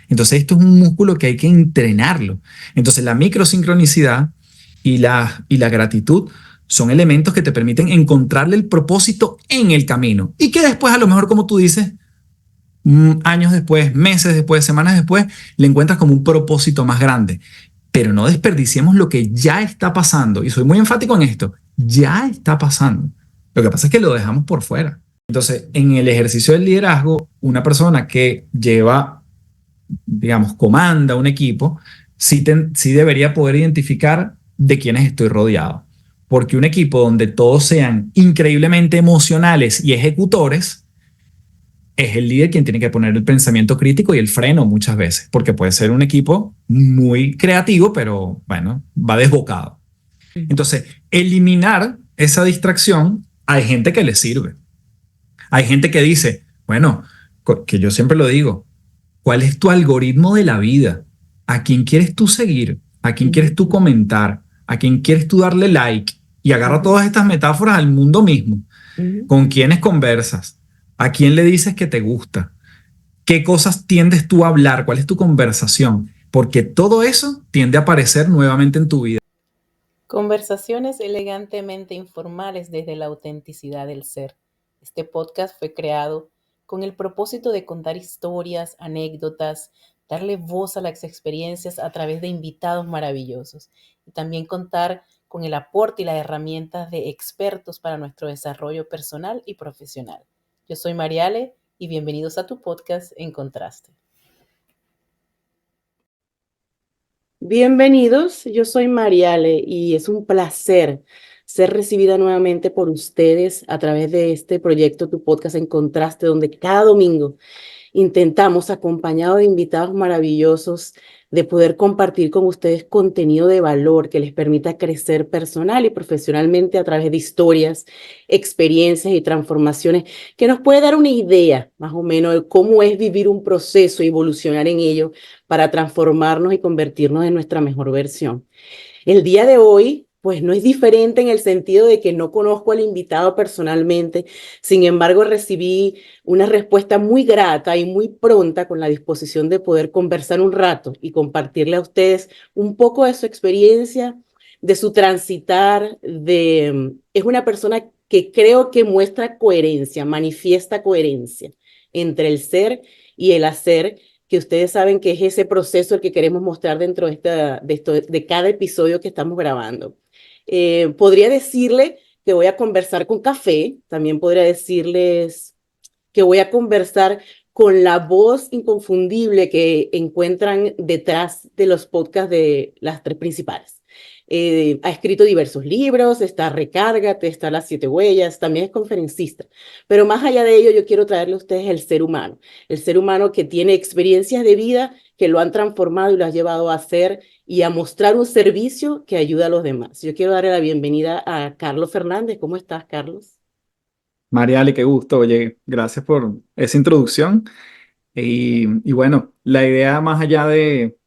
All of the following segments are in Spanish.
Entonces esto es un músculo que hay que entrenarlo. Entonces la microsincronicidad y la gratitud son elementos que te permiten encontrarle el propósito en el camino y que después a lo mejor, como tú dices, años después, meses después, semanas después, le encuentras como un propósito más grande. Pero no desperdiciemos lo que ya está pasando. Y soy muy enfático en esto. Ya está pasando. Lo que pasa es que lo dejamos por fuera. Entonces, en el ejercicio del liderazgo, una persona que lleva, digamos, comanda un equipo, sí debería poder identificar de quiénes estoy rodeado. Porque un equipo donde todos sean increíblemente emocionales y ejecutores, es el líder quien tiene que poner el pensamiento crítico y el freno muchas veces, porque puede ser un equipo muy creativo, pero bueno, va desbocado. Entonces, eliminar esa distracción, hay gente que le sirve. Hay gente que dice, bueno, que yo siempre lo digo, ¿cuál es tu algoritmo de la vida? ¿A quién quieres tú seguir? ¿A quién quieres tú comentar? ¿A quién quieres tú darle like? Y agarra todas estas metáforas al mundo mismo. ¿Con quiénes conversas? ¿A quién le dices que te gusta? ¿Qué cosas tiendes tú a hablar? ¿Cuál es tu conversación? Porque todo eso tiende a aparecer nuevamente en tu vida. Conversaciones elegantemente informales desde la autenticidad del ser. Este podcast fue creado con el propósito de contar historias, anécdotas, darle voz a las experiencias a través de invitados maravillosos y también contar con el aporte y las herramientas de expertos para nuestro desarrollo personal y profesional. Yo soy Mariale y bienvenidos a tu podcast En Contraste. Bienvenidos, yo soy Mariale y es un placer ser recibida nuevamente por ustedes a través de este proyecto, tu podcast En Contraste, donde cada domingo intentamos, acompañado de invitados maravillosos, de poder compartir con ustedes contenido de valor que les permita crecer personal y profesionalmente a través de historias, experiencias y transformaciones que nos puede dar una idea más o menos de cómo es vivir un proceso y evolucionar en ello para transformarnos y convertirnos en nuestra mejor versión. El día de hoy, pues no es diferente en el sentido de que no conozco al invitado personalmente, sin embargo recibí una respuesta muy grata y muy pronta con la disposición de poder conversar un rato y compartirle a ustedes un poco de su experiencia, de su transitar, es una persona que creo que muestra coherencia, manifiesta coherencia entre el ser y el hacer, que ustedes saben que es ese proceso el que queremos mostrar dentro de cada episodio que estamos grabando. Podría decirle que voy a conversar con café, también podría decirles que voy a conversar con la voz inconfundible que encuentran detrás de los podcasts de las tres principales. Ha escrito diversos libros, está Recárgate, está Las Siete Huellas, también es conferencista. Pero más allá de ello, yo quiero traerle a ustedes el ser humano que tiene experiencias de vida que lo han transformado y lo ha llevado a hacer y a mostrar un servicio que ayuda a los demás. Yo quiero darle la bienvenida a Carlos Fernández. ¿Cómo estás, Carlos? Mariale, qué gusto. Oye, gracias por esa introducción. Y bueno, la idea más allá de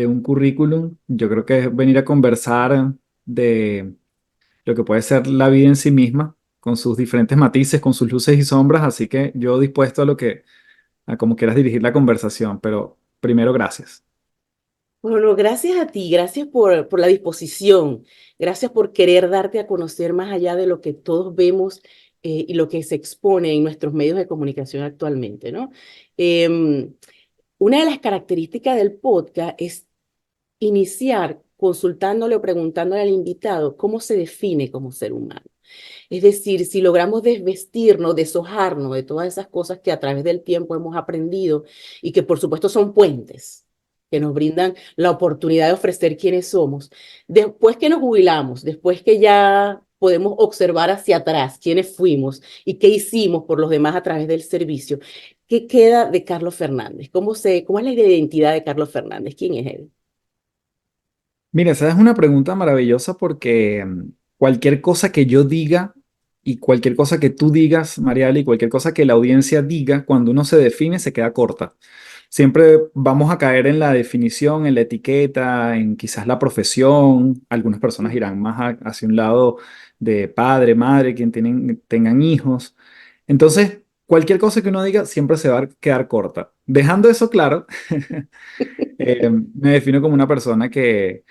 un currículum, yo creo que es venir a conversar de lo que puede ser la vida en sí misma, con sus diferentes matices, con sus luces y sombras. Así que yo dispuesto a como quieras dirigir la conversación, pero primero gracias. Bueno, gracias a ti, gracias por la disposición, gracias por querer darte a conocer más allá de lo que todos vemos y lo que se expone en nuestros medios de comunicación actualmente, ¿no? Em, una de las características del podcast es iniciar consultándole o preguntándole al invitado cómo se define como ser humano. Es decir, si logramos desvestirnos, deshojarnos de todas esas cosas que a través del tiempo hemos aprendido y que por supuesto son puentes que nos brindan la oportunidad de ofrecer quiénes somos. Después que nos jubilamos, después que ya podemos observar hacia atrás quiénes fuimos y qué hicimos por los demás a través del servicio, ¿qué queda de Carlos Fernández? ¿Cómo es la identidad de Carlos Fernández? ¿Quién es él? Mira, esa es una pregunta maravillosa porque cualquier cosa que yo diga y cualquier cosa que tú digas, Mariale, y cualquier cosa que la audiencia diga, cuando uno se define, se queda corta. Siempre vamos a caer en la definición, en la etiqueta, en quizás la profesión. Algunas personas irán más hacia un lado de padre, madre, quien tengan hijos. Entonces, cualquier cosa que uno diga siempre se va a quedar corta. Dejando eso claro, me defino como una persona que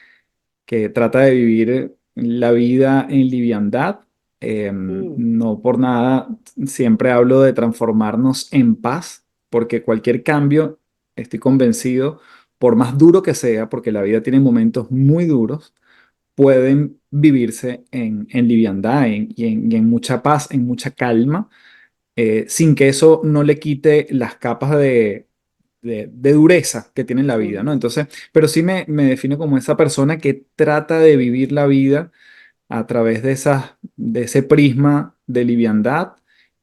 trata de vivir la vida en liviandad. Mm, No por nada siempre hablo de transformarnos en paz, porque cualquier cambio, estoy convencido, por más duro que sea, porque la vida tiene momentos muy duros, pueden vivirse en liviandad y en mucha paz, en mucha calma, sin que eso no le quite las capas de dureza que tiene la vida, mm, ¿no? Entonces, pero sí me defino como esa persona que trata de vivir la vida a través de ese prisma de liviandad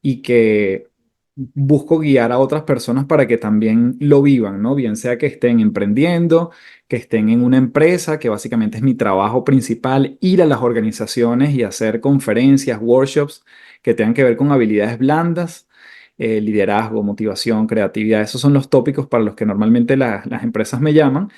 y que busco guiar a otras personas para que también lo vivan, ¿no? Bien sea que estén emprendiendo, que estén en una empresa, que básicamente es mi trabajo principal, ir a las organizaciones y hacer conferencias, workshops que tengan que ver con habilidades blandas, liderazgo, motivación, creatividad. Esos son los tópicos para los que normalmente las empresas me llaman.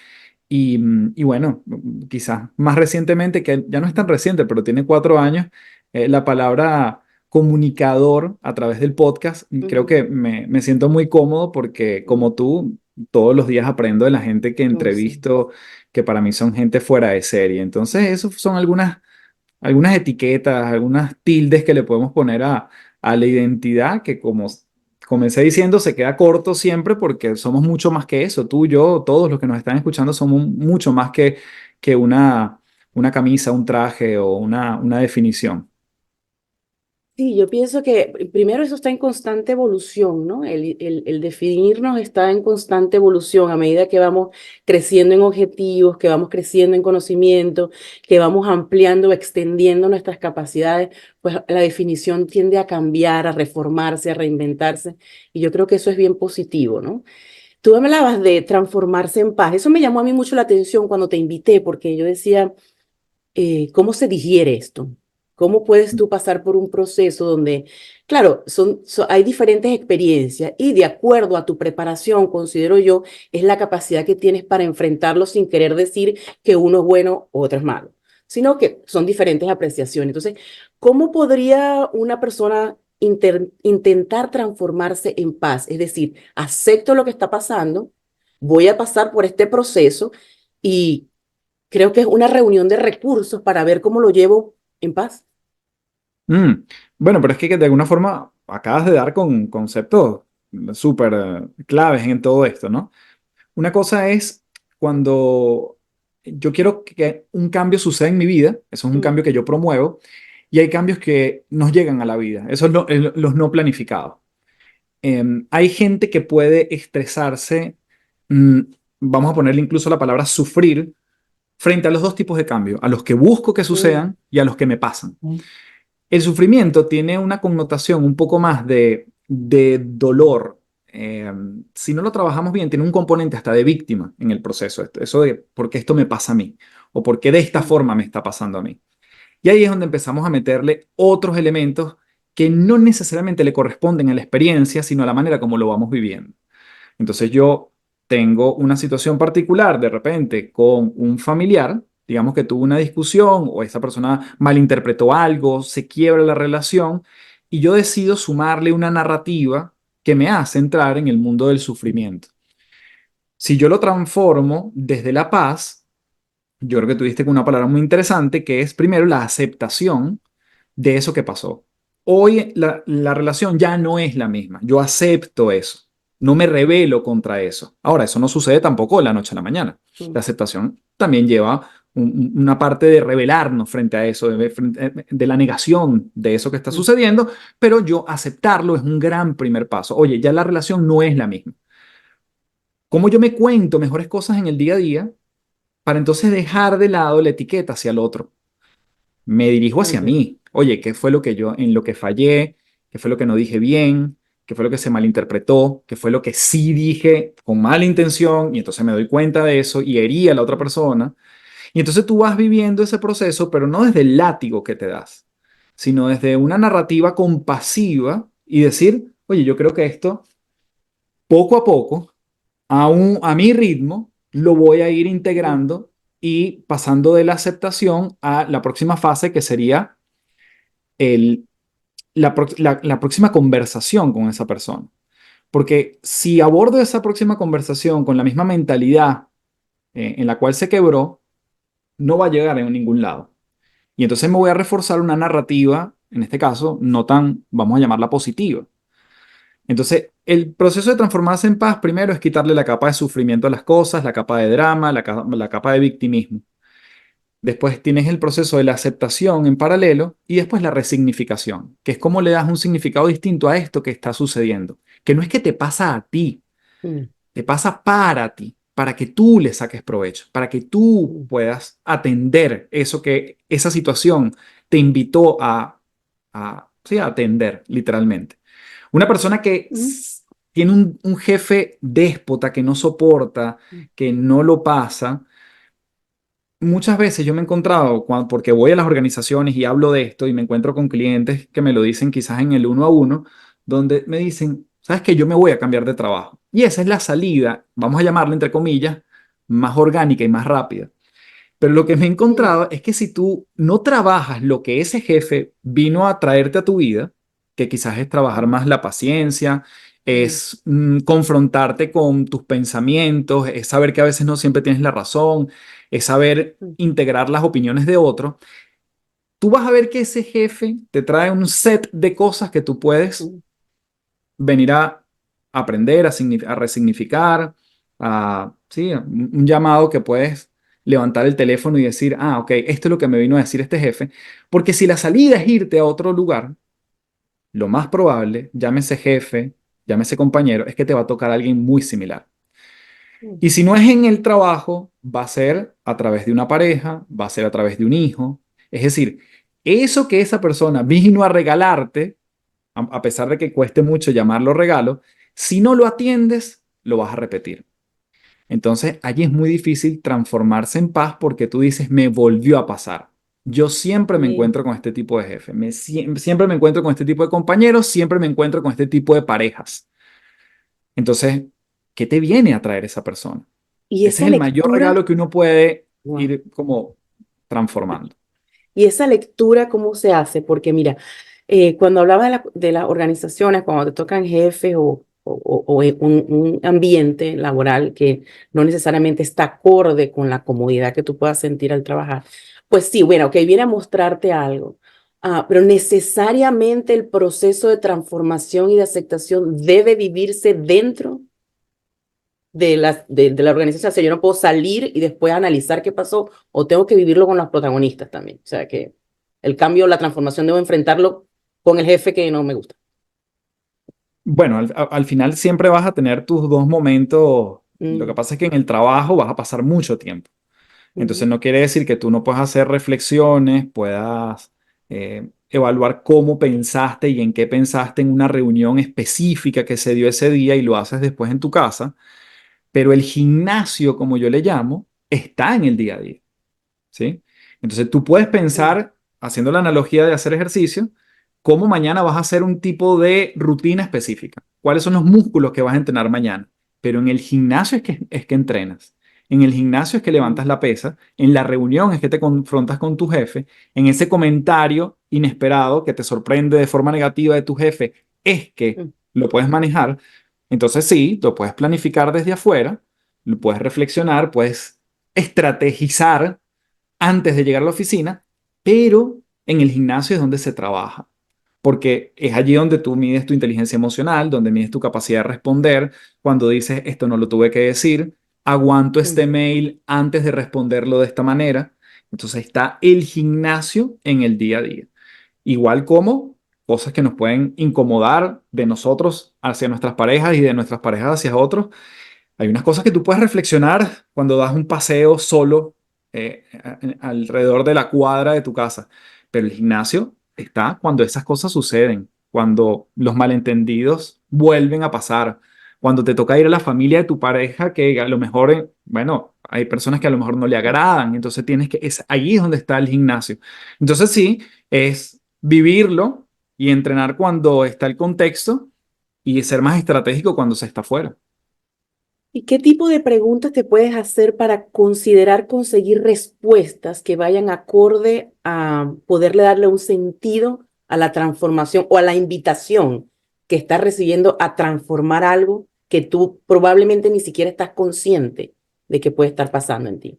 Y bueno, quizás más recientemente, que ya no es tan reciente, pero tiene 4 años, la palabra comunicador a través del podcast, creo ujú. que me siento muy cómodo porque como tú, todos los días aprendo de la gente que Oh, sí. entrevisto, que para mí son gente fuera de serie. Entonces, esos son algunas etiquetas, algunas tildes que le podemos poner a la identidad que como comencé diciendo se queda corto siempre porque somos mucho más que eso. Tú, yo, todos los que nos están escuchando somos mucho más que una camisa, un traje o una definición. Sí, yo pienso que primero eso está en constante evolución, ¿no? El definirnos está en constante evolución a medida que vamos creciendo en objetivos, que vamos creciendo en conocimiento, que vamos ampliando, extendiendo nuestras capacidades, pues la definición tiende a cambiar, a reformarse, a reinventarse, y yo creo que eso es bien positivo, ¿no? Tú me hablabas de transformarse en paz. Eso me llamó a mí mucho la atención cuando te invité, porque yo decía, ¿cómo se digiere esto? ¿Cómo puedes tú pasar por un proceso donde, claro, hay diferentes experiencias y de acuerdo a tu preparación, considero yo, es la capacidad que tienes para enfrentarlo sin querer decir que uno es bueno o otro es malo, sino que son diferentes apreciaciones. Entonces, ¿cómo podría una persona intentar transformarse en paz? Es decir, acepto lo que está pasando, voy a pasar por este proceso y creo que es una reunión de recursos para ver cómo lo llevo en paz. Mm, Bueno, pero es que de alguna forma acabas de dar con conceptos súper claves en todo esto, ¿no? Una cosa es cuando yo quiero que un cambio suceda en mi vida, eso es un Mm, cambio que yo promuevo, y hay cambios que nos llegan a la vida, esos son los no planificados. Hay gente que puede estresarse, mm, vamos a ponerle incluso la palabra sufrir, frente a los dos tipos de cambios, a los que busco que mm, sucedan y a los que me pasan. El sufrimiento tiene una connotación un poco más de dolor. Si no lo trabajamos bien, tiene un componente hasta de víctima en el proceso. Eso de por qué esto me pasa a mí o por qué de esta mm, forma me está pasando a mí. Y ahí es donde empezamos a meterle otros elementos que no necesariamente le corresponden a la experiencia, sino a la manera como lo vamos viviendo. Entonces yo tengo una situación particular de repente con un familiar, digamos que tuvo una discusión o esa persona malinterpretó algo, se quiebra la relación y yo decido sumarle una narrativa que me hace entrar en el mundo del sufrimiento. Si yo lo transformo desde la paz, yo creo que tuviste una palabra muy interesante que es primero la aceptación de eso que pasó. Hoy la relación ya no es la misma. Yo acepto eso. No me rebelo contra eso. Ahora, eso no sucede tampoco de la noche a la mañana. mm, La aceptación también lleva una parte de rebelarnos frente a eso, de la negación de eso que está mm, sucediendo, pero yo aceptarlo es un gran primer paso. Oye, ya la relación no es la misma. ¿Cómo yo me cuento mejores cosas en el día a día para entonces dejar de lado la etiqueta hacia el otro? Me dirijo hacia ok, mí. Oye, ¿qué fue lo que yo, en lo que fallé? ¿Qué fue lo que no dije bien? ¿Qué fue lo que se malinterpretó? ¿Qué fue lo que sí dije con mala intención? Y entonces me doy cuenta de eso y herí a la otra mm, persona. Y entonces tú vas viviendo ese proceso, pero no desde el látigo que te das, sino desde una narrativa compasiva y decir, oye, yo creo que esto poco a poco, a mi ritmo, lo voy a ir mm, integrando y pasando de la aceptación a la próxima fase que sería el la próxima conversación con esa persona. Porque si abordo esa próxima conversación con la misma mentalidad en la cual se quebró, no va a llegar a ningún lado. Y entonces me voy a reforzar una narrativa, en este caso, no tan, vamos a llamarla positiva. Entonces, el proceso de transformarse en paz primero es quitarle la capa de sufrimiento a las cosas, la capa de drama, la capa de victimismo. Después tienes el proceso de la aceptación en paralelo y después la resignificación, que es cómo le das un significado distinto a esto que está sucediendo, que no es que te pasa a ti, mm, te pasa para ti, para que tú le saques provecho, para que tú mm, puedas atender eso que esa situación te invitó sí, a atender, literalmente. Una persona que mm, tiene un jefe déspota que no soporta, mm, que no lo pasa, muchas veces yo me he encontrado, porque voy a las organizaciones y hablo de esto y me encuentro con clientes que me lo dicen quizás en el uno a uno, donde me dicen, sabes que yo me voy a cambiar de trabajo. Y esa es la salida, vamos a llamarla entre comillas, más orgánica y más rápida. Pero lo que me he mm, encontrado es que si tú no trabajas lo que ese jefe vino a traerte a tu vida, que quizás es trabajar mm, más la paciencia, mm, es confrontarte con tus pensamientos, es saber que a veces no siempre tienes la razón, es saber mm, integrar las opiniones de otro, tú vas a ver que ese jefe te trae un set de cosas que tú puedes mm, venir a aprender, a resignificar, sí, un llamado que puedes levantar el teléfono y decir, ah, ok, esto es lo que me vino a decir este jefe, porque si la salida es irte a otro lugar, lo más probable, llámese jefe, llámese compañero, es que te va a tocar a alguien muy similar. mm, Y si no es en el trabajo, va a ser a través de una pareja, va a ser a través de un hijo. Es decir, eso que esa persona vino a regalarte, a pesar de que cueste mucho llamarlo regalo, si no lo atiendes, lo vas a repetir. Entonces, allí es muy difícil transformarse en paz porque tú dices, me volvió a pasar. Yo siempre me sí. encuentro con este tipo de jefe, siempre me encuentro con este tipo de compañeros, siempre me encuentro con este tipo de parejas. Entonces, ¿qué te viene a traer esa persona? Y Ese esa es el mayor lectura, regalo que uno puede wow. ir como transformando. Y esa lectura, ¿cómo se hace? Porque mira, cuando hablaba de las organizaciones, cuando te tocan jefes o un ambiente laboral que no necesariamente está acorde con la comodidad que tú puedas sentir al trabajar, pues sí, bueno, que viene a mostrarte algo, pero necesariamente el proceso de transformación y de aceptación debe vivirse dentro de la organización. O sea, yo no puedo salir y después analizar qué pasó o tengo que vivirlo con los protagonistas también. O sea, que el cambio, la transformación, debo enfrentarlo con el jefe que no me gusta. Bueno, al final siempre vas a tener tus dos momentos. Lo que Mm, pasa es que en el trabajo vas a pasar mucho tiempo. Entonces mm, no quiere decir que tú no puedas hacer reflexiones, puedas evaluar cómo pensaste y en qué pensaste en una reunión específica que se dio ese día y lo haces después en tu casa. Pero el gimnasio, como yo le llamo, está en el día a día. ¿Sí? Entonces tú puedes mm, pensar, haciendo la analogía de hacer ejercicio, cómo mañana vas a hacer un tipo de rutina específica. ¿Cuáles son los músculos que vas a entrenar mañana? Pero en el gimnasio es que entrenas. En el gimnasio es que levantas mm, la pesa. En la reunión es que te confrontas con tu jefe. En ese comentario inesperado que te sorprende de forma negativa de tu jefe, es que mm, lo puedes manejar. Entonces sí, lo puedes planificar desde afuera, lo puedes reflexionar, puedes estrategizar antes de llegar a la oficina, pero en el gimnasio es donde se trabaja, porque es allí donde tú mides tu inteligencia emocional, donde mides tu capacidad de responder, cuando dices, esto no lo tuve que decir, aguanto mm. este mail antes de responderlo de esta manera. Entonces está el gimnasio en el día a día. Igual como cosas que nos pueden incomodar de nosotros hacia nuestras parejas y de nuestras parejas hacia otros, hay unas cosas que tú puedes reflexionar cuando das un paseo solo alrededor de la cuadra de tu casa, pero el gimnasio está cuando esas cosas suceden, cuando los malentendidos vuelven a pasar, cuando te toca ir a la familia de tu pareja que a lo mejor, bueno, hay personas que a lo mejor no le agradan, entonces tienes que, es allí es donde está el gimnasio. Entonces sí, es vivirlo y entrenar cuando está el contexto y ser más estratégico cuando se está fuera. ¿Y qué tipo de preguntas te puedes hacer para considerar conseguir respuestas que vayan acorde a poderle darle un sentido a la transformación o a la invitación que estás recibiendo a transformar algo que tú probablemente ni siquiera estás consciente de que puede estar pasando en ti.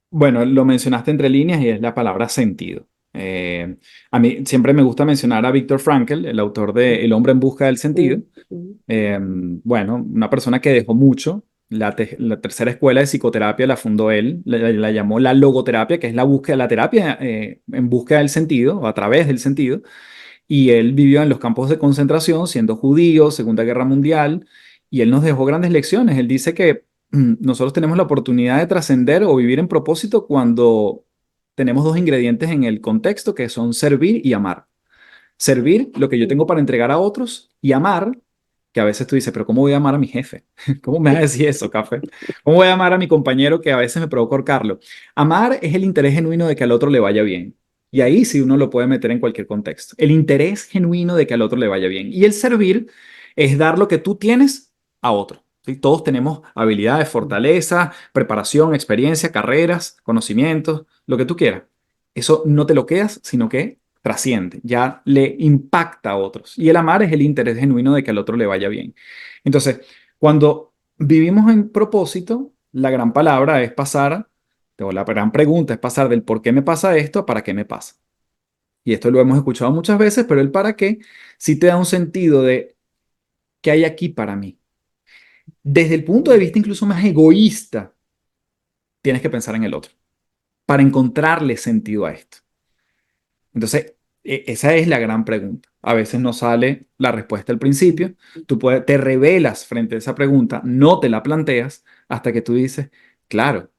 Bueno, lo mencionaste entre líneas y es la palabra sentido. A mí siempre me gusta mencionar a Viktor Frankl, el autor de El hombre en busca del sentido. Bueno, una persona que dejó mucho. La tercera escuela de psicoterapia la fundó él, la llamó la logoterapia, que es la búsqueda, la terapia en búsqueda del sentido, o a través del sentido. Y él vivió en los campos de concentración, siendo judío, Segunda Guerra Mundial, y él nos dejó grandes lecciones. Él dice que nosotros tenemos la oportunidad de trascender o vivir en propósito cuando tenemos dos ingredientes en el contexto, que son servir y amar. Servir lo que yo tengo para entregar a otros y amar, que a veces tú dices, pero ¿cómo voy a amar a mi jefe? ¿Cómo me va a decir eso, café? ¿Cómo voy a amar a mi compañero que a veces me provoca ahorcarlo? Amar es el interés genuino de que al otro le vaya bien. Y ahí sí uno lo puede meter en cualquier contexto. El interés genuino de que al otro le vaya bien. Y el servir es dar lo que tú tienes a otro. ¿Sí? Todos tenemos habilidades, fortaleza, preparación, experiencia, carreras, conocimientos, lo que tú quieras. Eso no te lo quedas, sino que trasciende, ya le impacta a otros. Y el amar es el interés genuino de que al otro le vaya bien. Entonces, cuando vivimos en propósito, la gran palabra es pasar, o la gran pregunta es pasar del por qué me pasa esto a para qué me pasa. Y esto lo hemos escuchado muchas veces, pero el para qué sí te da un sentido de qué hay aquí para mí. Desde el punto de vista incluso más egoísta, tienes que pensar en el otro para encontrarle sentido a esto. Entonces, esa es la gran pregunta. A veces no sale la respuesta al principio. Te revelas frente a esa pregunta, no te la planteas hasta que tú dices, claro,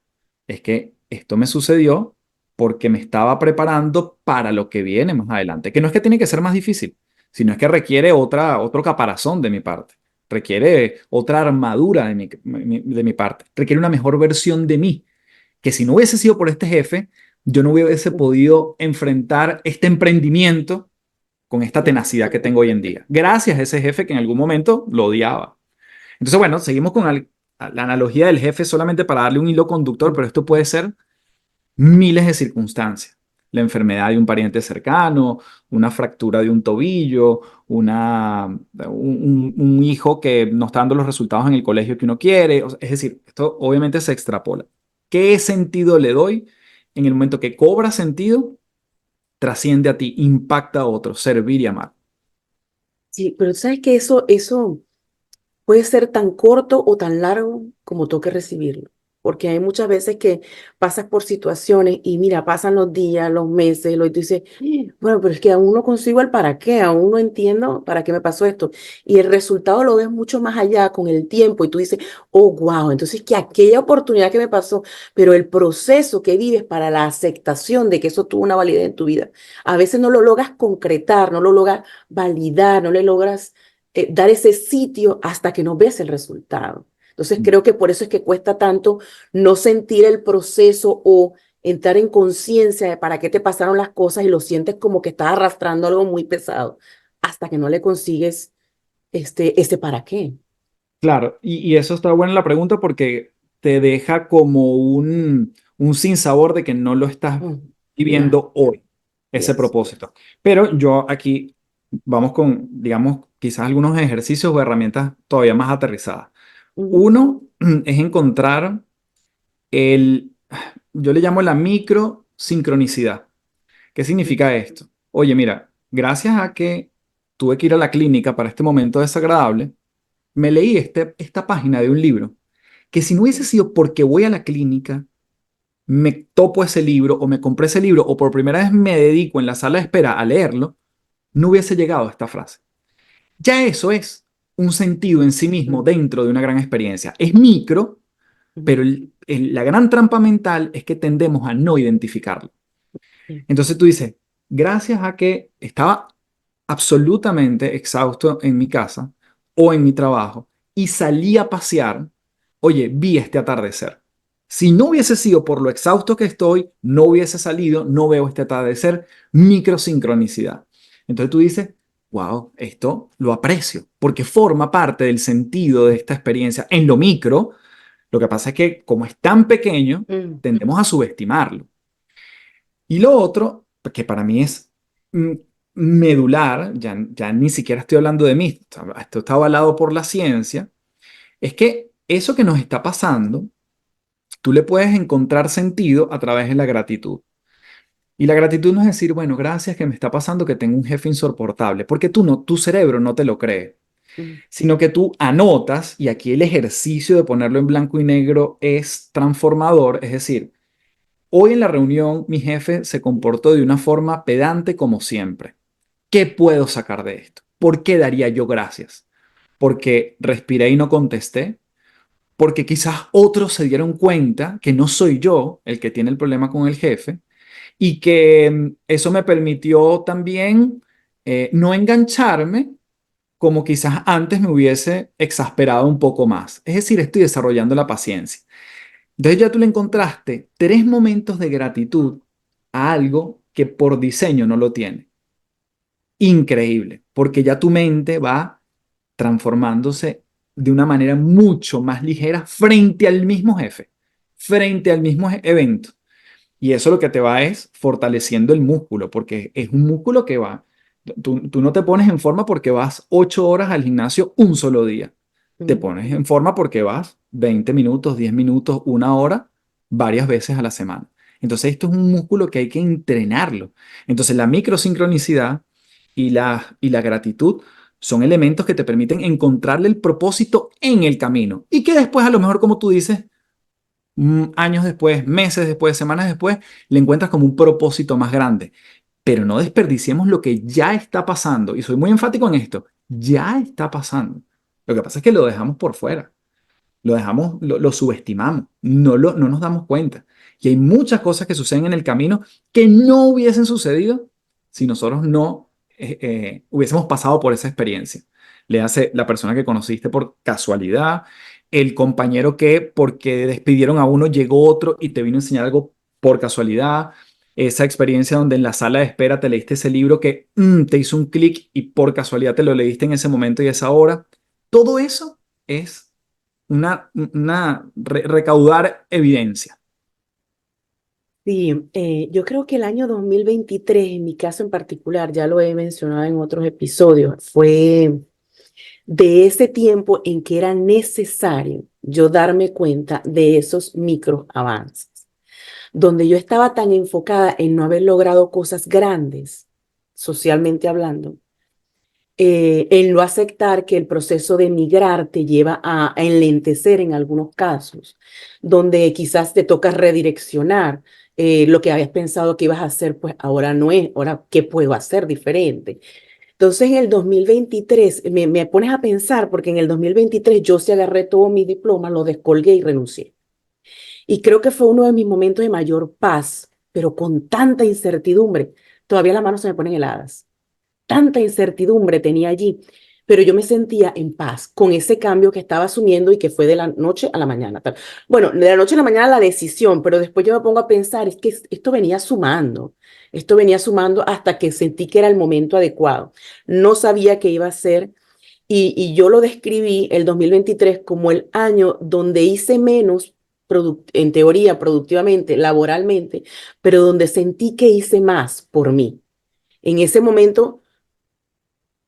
es que esto me sucedió porque me estaba preparando para lo que viene más adelante. Que no es que tiene que ser más difícil, sino es que requiere otro caparazón de mi parte. Requiere otra armadura de mi parte. Requiere una mejor versión de mí que si no hubiese sido por este jefe, yo no hubiese podido enfrentar este emprendimiento con esta tenacidad que tengo hoy en día. Gracias a ese jefe que en algún momento lo odiaba. Entonces, bueno, seguimos con la analogía del jefe solamente para darle un hilo conductor, pero esto puede ser miles de circunstancias. La enfermedad de un pariente cercano, una fractura de un tobillo, un hijo que no está dando los resultados en el colegio que uno quiere. Es decir, esto obviamente se extrapola. ¿Qué sentido le doy en el momento que cobra sentido? Trasciende a ti, impacta a otros, servir y amar. Sí, pero sabes que eso puede ser tan corto o tan largo como toque recibirlo. Porque hay muchas veces que pasas por situaciones y mira, pasan los días, los meses, y tú dices, bueno, pero es que aún no consigo el para qué, aún no entiendo para qué me pasó esto. Y el resultado lo ves mucho más allá con el tiempo y tú dices, oh, wow, entonces que aquella oportunidad que me pasó, pero el proceso que vives para la aceptación de que eso tuvo una validez en tu vida, a veces no lo logras concretar, no lo logras validar, no le logras dar ese sitio hasta que no ves el resultado. Entonces creo que por eso es que cuesta tanto no sentir el proceso o entrar en conciencia de para qué te pasaron las cosas y lo sientes como que estás arrastrando algo muy pesado hasta que no le consigues este para qué. Claro, y eso está buena la pregunta porque te deja como un sinsabor de que no lo estás Yeah, viviendo hoy, ese yes. propósito. Pero yo aquí vamos con, digamos, quizás algunos ejercicios o herramientas todavía más aterrizadas. Uno es encontrar yo le llamo la microsincronicidad. ¿Qué significa esto? Oye, mira, gracias a que tuve que ir a la clínica para este momento desagradable, me leí esta página de un libro que si no hubiese sido porque voy a la clínica, me topo ese libro o me compré ese libro o por primera vez me dedico en la sala de espera a leerlo, no hubiese llegado a esta frase. Ya eso es un sentido en sí mismo dentro de una gran experiencia. Es micro, pero la gran trampa mental es que tendemos a no identificarlo. Entonces tú dices, gracias a que estaba absolutamente exhausto en mi casa o en mi trabajo y salí a pasear, oye, vi este atardecer. Si no hubiese sido por lo exhausto que estoy, no hubiese salido, no veo este atardecer, microsincronicidad. Entonces tú dices, wow, esto lo aprecio porque forma parte del sentido de esta experiencia en lo micro. Lo que pasa es que como es tan pequeño, tendemos a subestimarlo. Y lo otro, que para mí es mm, medular, ya ni siquiera estoy hablando de mí, esto está avalado por la ciencia, es que eso que nos está pasando, tú le puedes encontrar sentido a través de la gratitud. Y la gratitud no es decir, bueno, gracias que me está pasando que tengo un jefe insoportable, porque tu cerebro no te lo cree, Mm, sino que tú anotas, y aquí el ejercicio de ponerlo en blanco y negro es transformador, es decir, hoy en la reunión mi jefe se comportó de una forma pedante como siempre. ¿Qué puedo sacar de esto? ¿Por qué daría yo gracias? ¿Porque respiré y no contesté? ¿Porque quizás otros se dieron cuenta que no soy yo el que tiene el problema con el jefe? Y que eso me permitió también no engancharme como quizás antes me hubiese exasperado un poco más. Es decir, estoy desarrollando la paciencia. Entonces ya tú le encontraste 3 momentos de gratitud a algo que por diseño no lo tiene. Increíble, porque ya tu mente va transformándose de una manera mucho más ligera frente al mismo jefe, frente al mismo evento. Y eso lo que te va es fortaleciendo el músculo, porque es un músculo que va. Tú no te pones en forma porque vas 8 horas al gimnasio un solo día. Te mm. pones en forma porque vas 20 minutos, 10 minutos, 1 hora, varias veces a la semana. Entonces, esto es un músculo que hay que entrenarlo. Entonces, la microsincronicidad y la gratitud son elementos que te permiten encontrarle el propósito en el camino. Y que después, a lo mejor, como tú dices, años después, meses después, semanas después, le encuentras como un propósito más grande. Pero no desperdiciemos lo que ya está pasando. Y soy muy enfático en esto. Ya está pasando. Lo que pasa es que lo dejamos por fuera. Lo dejamos, lo subestimamos. No nos damos cuenta. Y hay muchas cosas que suceden en el camino que no hubiesen sucedido si nosotros no hubiésemos pasado por esa experiencia. Le hace la persona que conociste por casualidad, el compañero que porque despidieron a uno llegó otro y te vino a enseñar algo por casualidad, esa experiencia donde en la sala de espera te leíste ese libro que te hizo un clic y por casualidad te lo leíste en ese momento y esa hora. Todo eso es recaudar evidencia. Sí, yo creo que el año 2023, en mi caso en particular, ya lo he mencionado en otros episodios, fue de ese tiempo en que era necesario yo darme cuenta de esos micro avances, donde yo estaba tan enfocada en no haber logrado cosas grandes, socialmente hablando, en no aceptar que el proceso de migrar te lleva a enlentecer en algunos casos, donde quizás te toca redireccionar lo que habías pensado que ibas a hacer, pues ahora no es, ahora qué puedo hacer diferente. Entonces en el 2023 me pones a pensar, porque en el 2023 yo sí agarré todo mi diploma, lo descolgué y renuncié. Y creo que fue uno de mis momentos de mayor paz, pero con tanta incertidumbre, todavía las manos se me ponen heladas. Tanta incertidumbre tenía allí, pero yo me sentía en paz con ese cambio que estaba asumiendo y que fue de la noche a la mañana. Bueno, de la noche a la mañana la decisión, pero después yo me pongo a pensar, es que esto venía sumando hasta que sentí que era el momento adecuado. No sabía qué iba a ser y yo lo describí el 2023 como el año donde hice menos, en teoría, productivamente, laboralmente, pero donde sentí que hice más por mí. En ese momento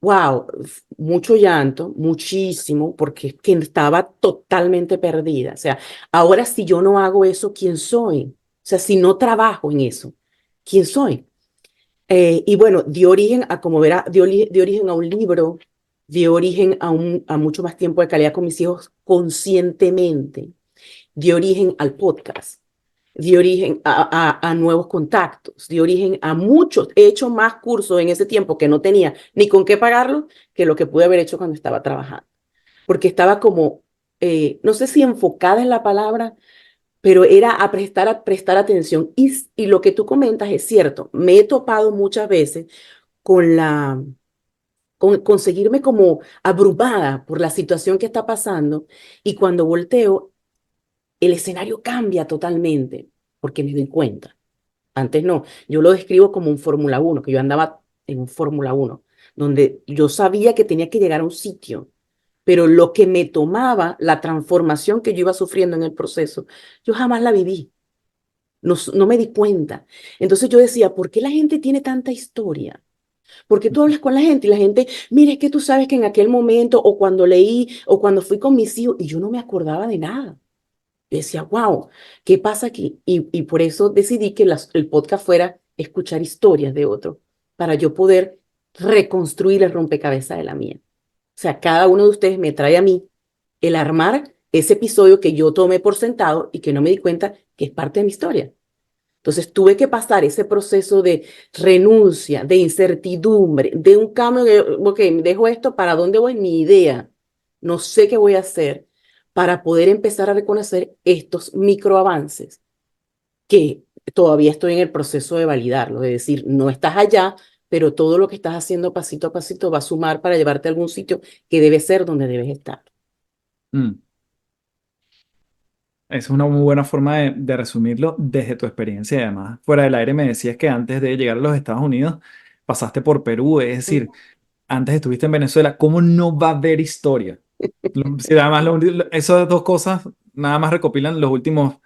wow, mucho llanto, muchísimo, porque es que estaba totalmente perdida. O sea, ahora si yo no hago eso, ¿quién soy? O sea, si no trabajo en eso, ¿quién soy? Y bueno, dio origen a, como verá, dio origen a un libro, dio origen a mucho más tiempo de calidad con mis hijos conscientemente, dio origen al podcast, dio origen a nuevos contactos, dio origen a muchos. He hecho más cursos en ese tiempo que no tenía ni con qué pagarlo que lo que pude haber hecho cuando estaba trabajando. Porque estaba como, no sé si enfocada en la palabra, pero era a prestar atención. Y lo que tú comentas es cierto. Me he topado muchas veces con con conseguirme como abrumada por la situación que está pasando. Y cuando volteo, el escenario cambia totalmente porque me doy cuenta. Antes no, yo lo describo como un Fórmula 1, que yo andaba en un Fórmula 1, donde yo sabía que tenía que llegar a un sitio, pero lo que me tomaba, la transformación que yo iba sufriendo en el proceso, yo jamás la viví, no me di cuenta. Entonces yo decía, ¿por qué la gente tiene tanta historia? Porque tú hablas con la gente y la gente, mira, es que tú sabes que en aquel momento o cuando leí o cuando fui con mis hijos y yo no me acordaba de nada. Yo decía, wow, ¿qué pasa aquí? Y por eso decidí que el podcast fuera escuchar historias de otros, para yo poder reconstruir el rompecabezas de la mía. O sea, cada uno de ustedes me trae a mí el armar ese episodio que yo tomé por sentado y que no me di cuenta que es parte de mi historia. Entonces tuve que pasar ese proceso de renuncia, de incertidumbre, de un cambio de, ok, dejo esto, ¿para dónde voy? Ni idea. No sé qué voy a hacer para poder empezar a reconocer estos microavances que todavía estoy en el proceso de validarlo, de decir, no estás allá, pero todo lo que estás haciendo pasito a pasito va a sumar para llevarte a algún sitio que debe ser donde debes estar. Mm. Esa es una muy buena forma de resumirlo desde tu experiencia. Además, fuera del aire me decías que antes de llegar a los Estados Unidos pasaste por Perú, es decir, antes estuviste en Venezuela. ¿Cómo no va a haber historia? Si además esas dos cosas nada más recopilan los últimos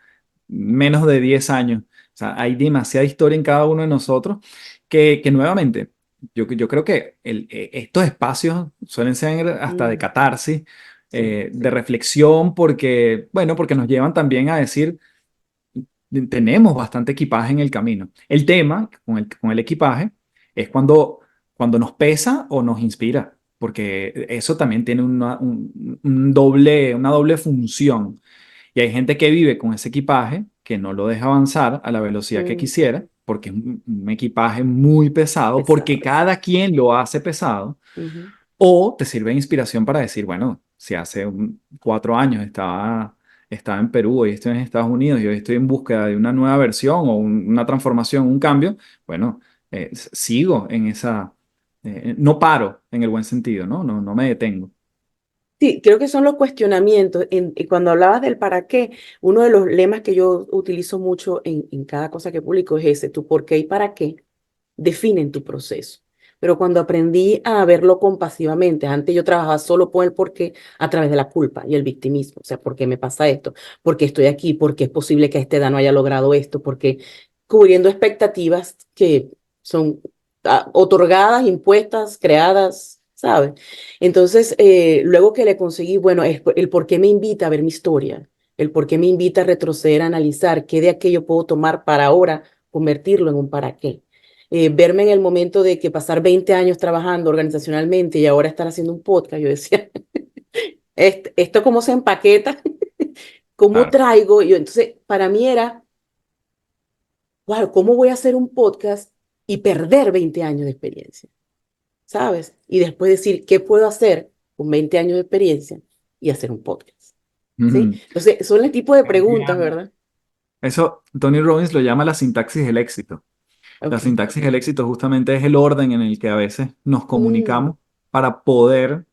menos de 10 años. O sea, hay demasiada historia en cada uno de nosotros que nuevamente, yo creo que estos espacios suelen ser hasta de Mm, catarsis, sí. de reflexión, porque, bueno, porque nos llevan también a decir, tenemos bastante equipaje en el camino. El tema con el equipaje es cuando nos pesa o nos inspira, porque eso también tiene una doble función. Y hay gente que vive con ese equipaje que no lo deja avanzar a la velocidad que Mm, quisiera, porque es un equipaje muy pesado, porque pesado. cada quien lo hace pesado, Ujú. o te sirve de inspiración para decir, bueno, si hace 4 años estaba en Perú, hoy estoy en Estados Unidos y hoy estoy en búsqueda de una nueva versión o una transformación, un cambio, bueno, sigo en esa, no paro en el buen sentido, ¿no? No me detengo. Sí, creo que son los cuestionamientos. Y cuando hablabas del para qué, uno de los lemas que yo utilizo mucho en cada cosa que publico es ese, tu por qué y para qué definen tu proceso. Pero cuando aprendí a verlo compasivamente, antes yo trabajaba solo por el por qué a través de la culpa y el victimismo. O sea, ¿por qué me pasa esto? ¿Por qué estoy aquí? ¿Por qué es posible que a esta edad no haya logrado esto? Porque cubriendo expectativas que son otorgadas, impuestas, creadas, ¿sabes? Entonces, luego que le conseguí, bueno, es el por qué me invita a ver mi historia, el por qué me invita a retroceder, a analizar qué de aquello puedo tomar para ahora convertirlo en un para qué. Verme en el momento de que pasar 20 años trabajando organizacionalmente y ahora estar haciendo un podcast, yo decía, esto cómo se empaqueta, cómo Claro. traigo, yo, entonces para mí era, wow, ¿cómo voy a hacer un podcast y perder 20 años de experiencia? ¿Sabes? Y después decir, ¿qué puedo hacer con 20 años de experiencia y hacer un podcast? ¿Sí? Ujú. Entonces, son el tipo de preguntas, Genial. ¿verdad? Eso Tony Robbins lo llama la sintaxis del éxito. La Ok. sintaxis del éxito justamente es el orden en el que a veces nos Mm, comunicamos para poder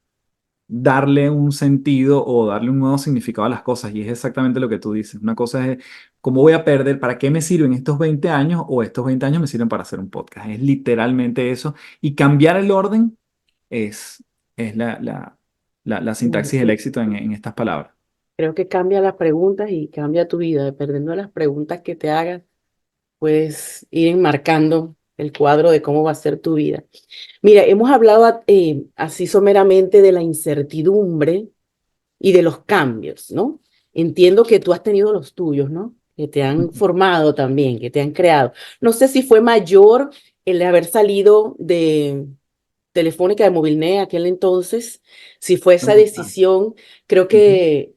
darle un sentido o darle un nuevo significado a las cosas. Y es exactamente lo que tú dices. Una cosa es, ¿cómo voy a perder? ¿Para qué me sirven estos 20 años? O estos 20 años me sirven para hacer un podcast. Es literalmente eso. Y cambiar el orden es, es la sintaxis del mm, éxito en estas palabras. creo que cambia las preguntas y cambia tu vida. Dependiendo de las preguntas que te hagas, puedes ir enmarcando el cuadro de cómo va a ser tu vida. Mira, hemos hablado así someramente de la incertidumbre y de los cambios, ¿no? Entiendo que tú has tenido los tuyos, ¿no? Que te han formado también, que te han creado. No sé si fue mayor el de haber salido de Telefónica de Movilnet aquel entonces, si fue esa decisión, creo Ujú. que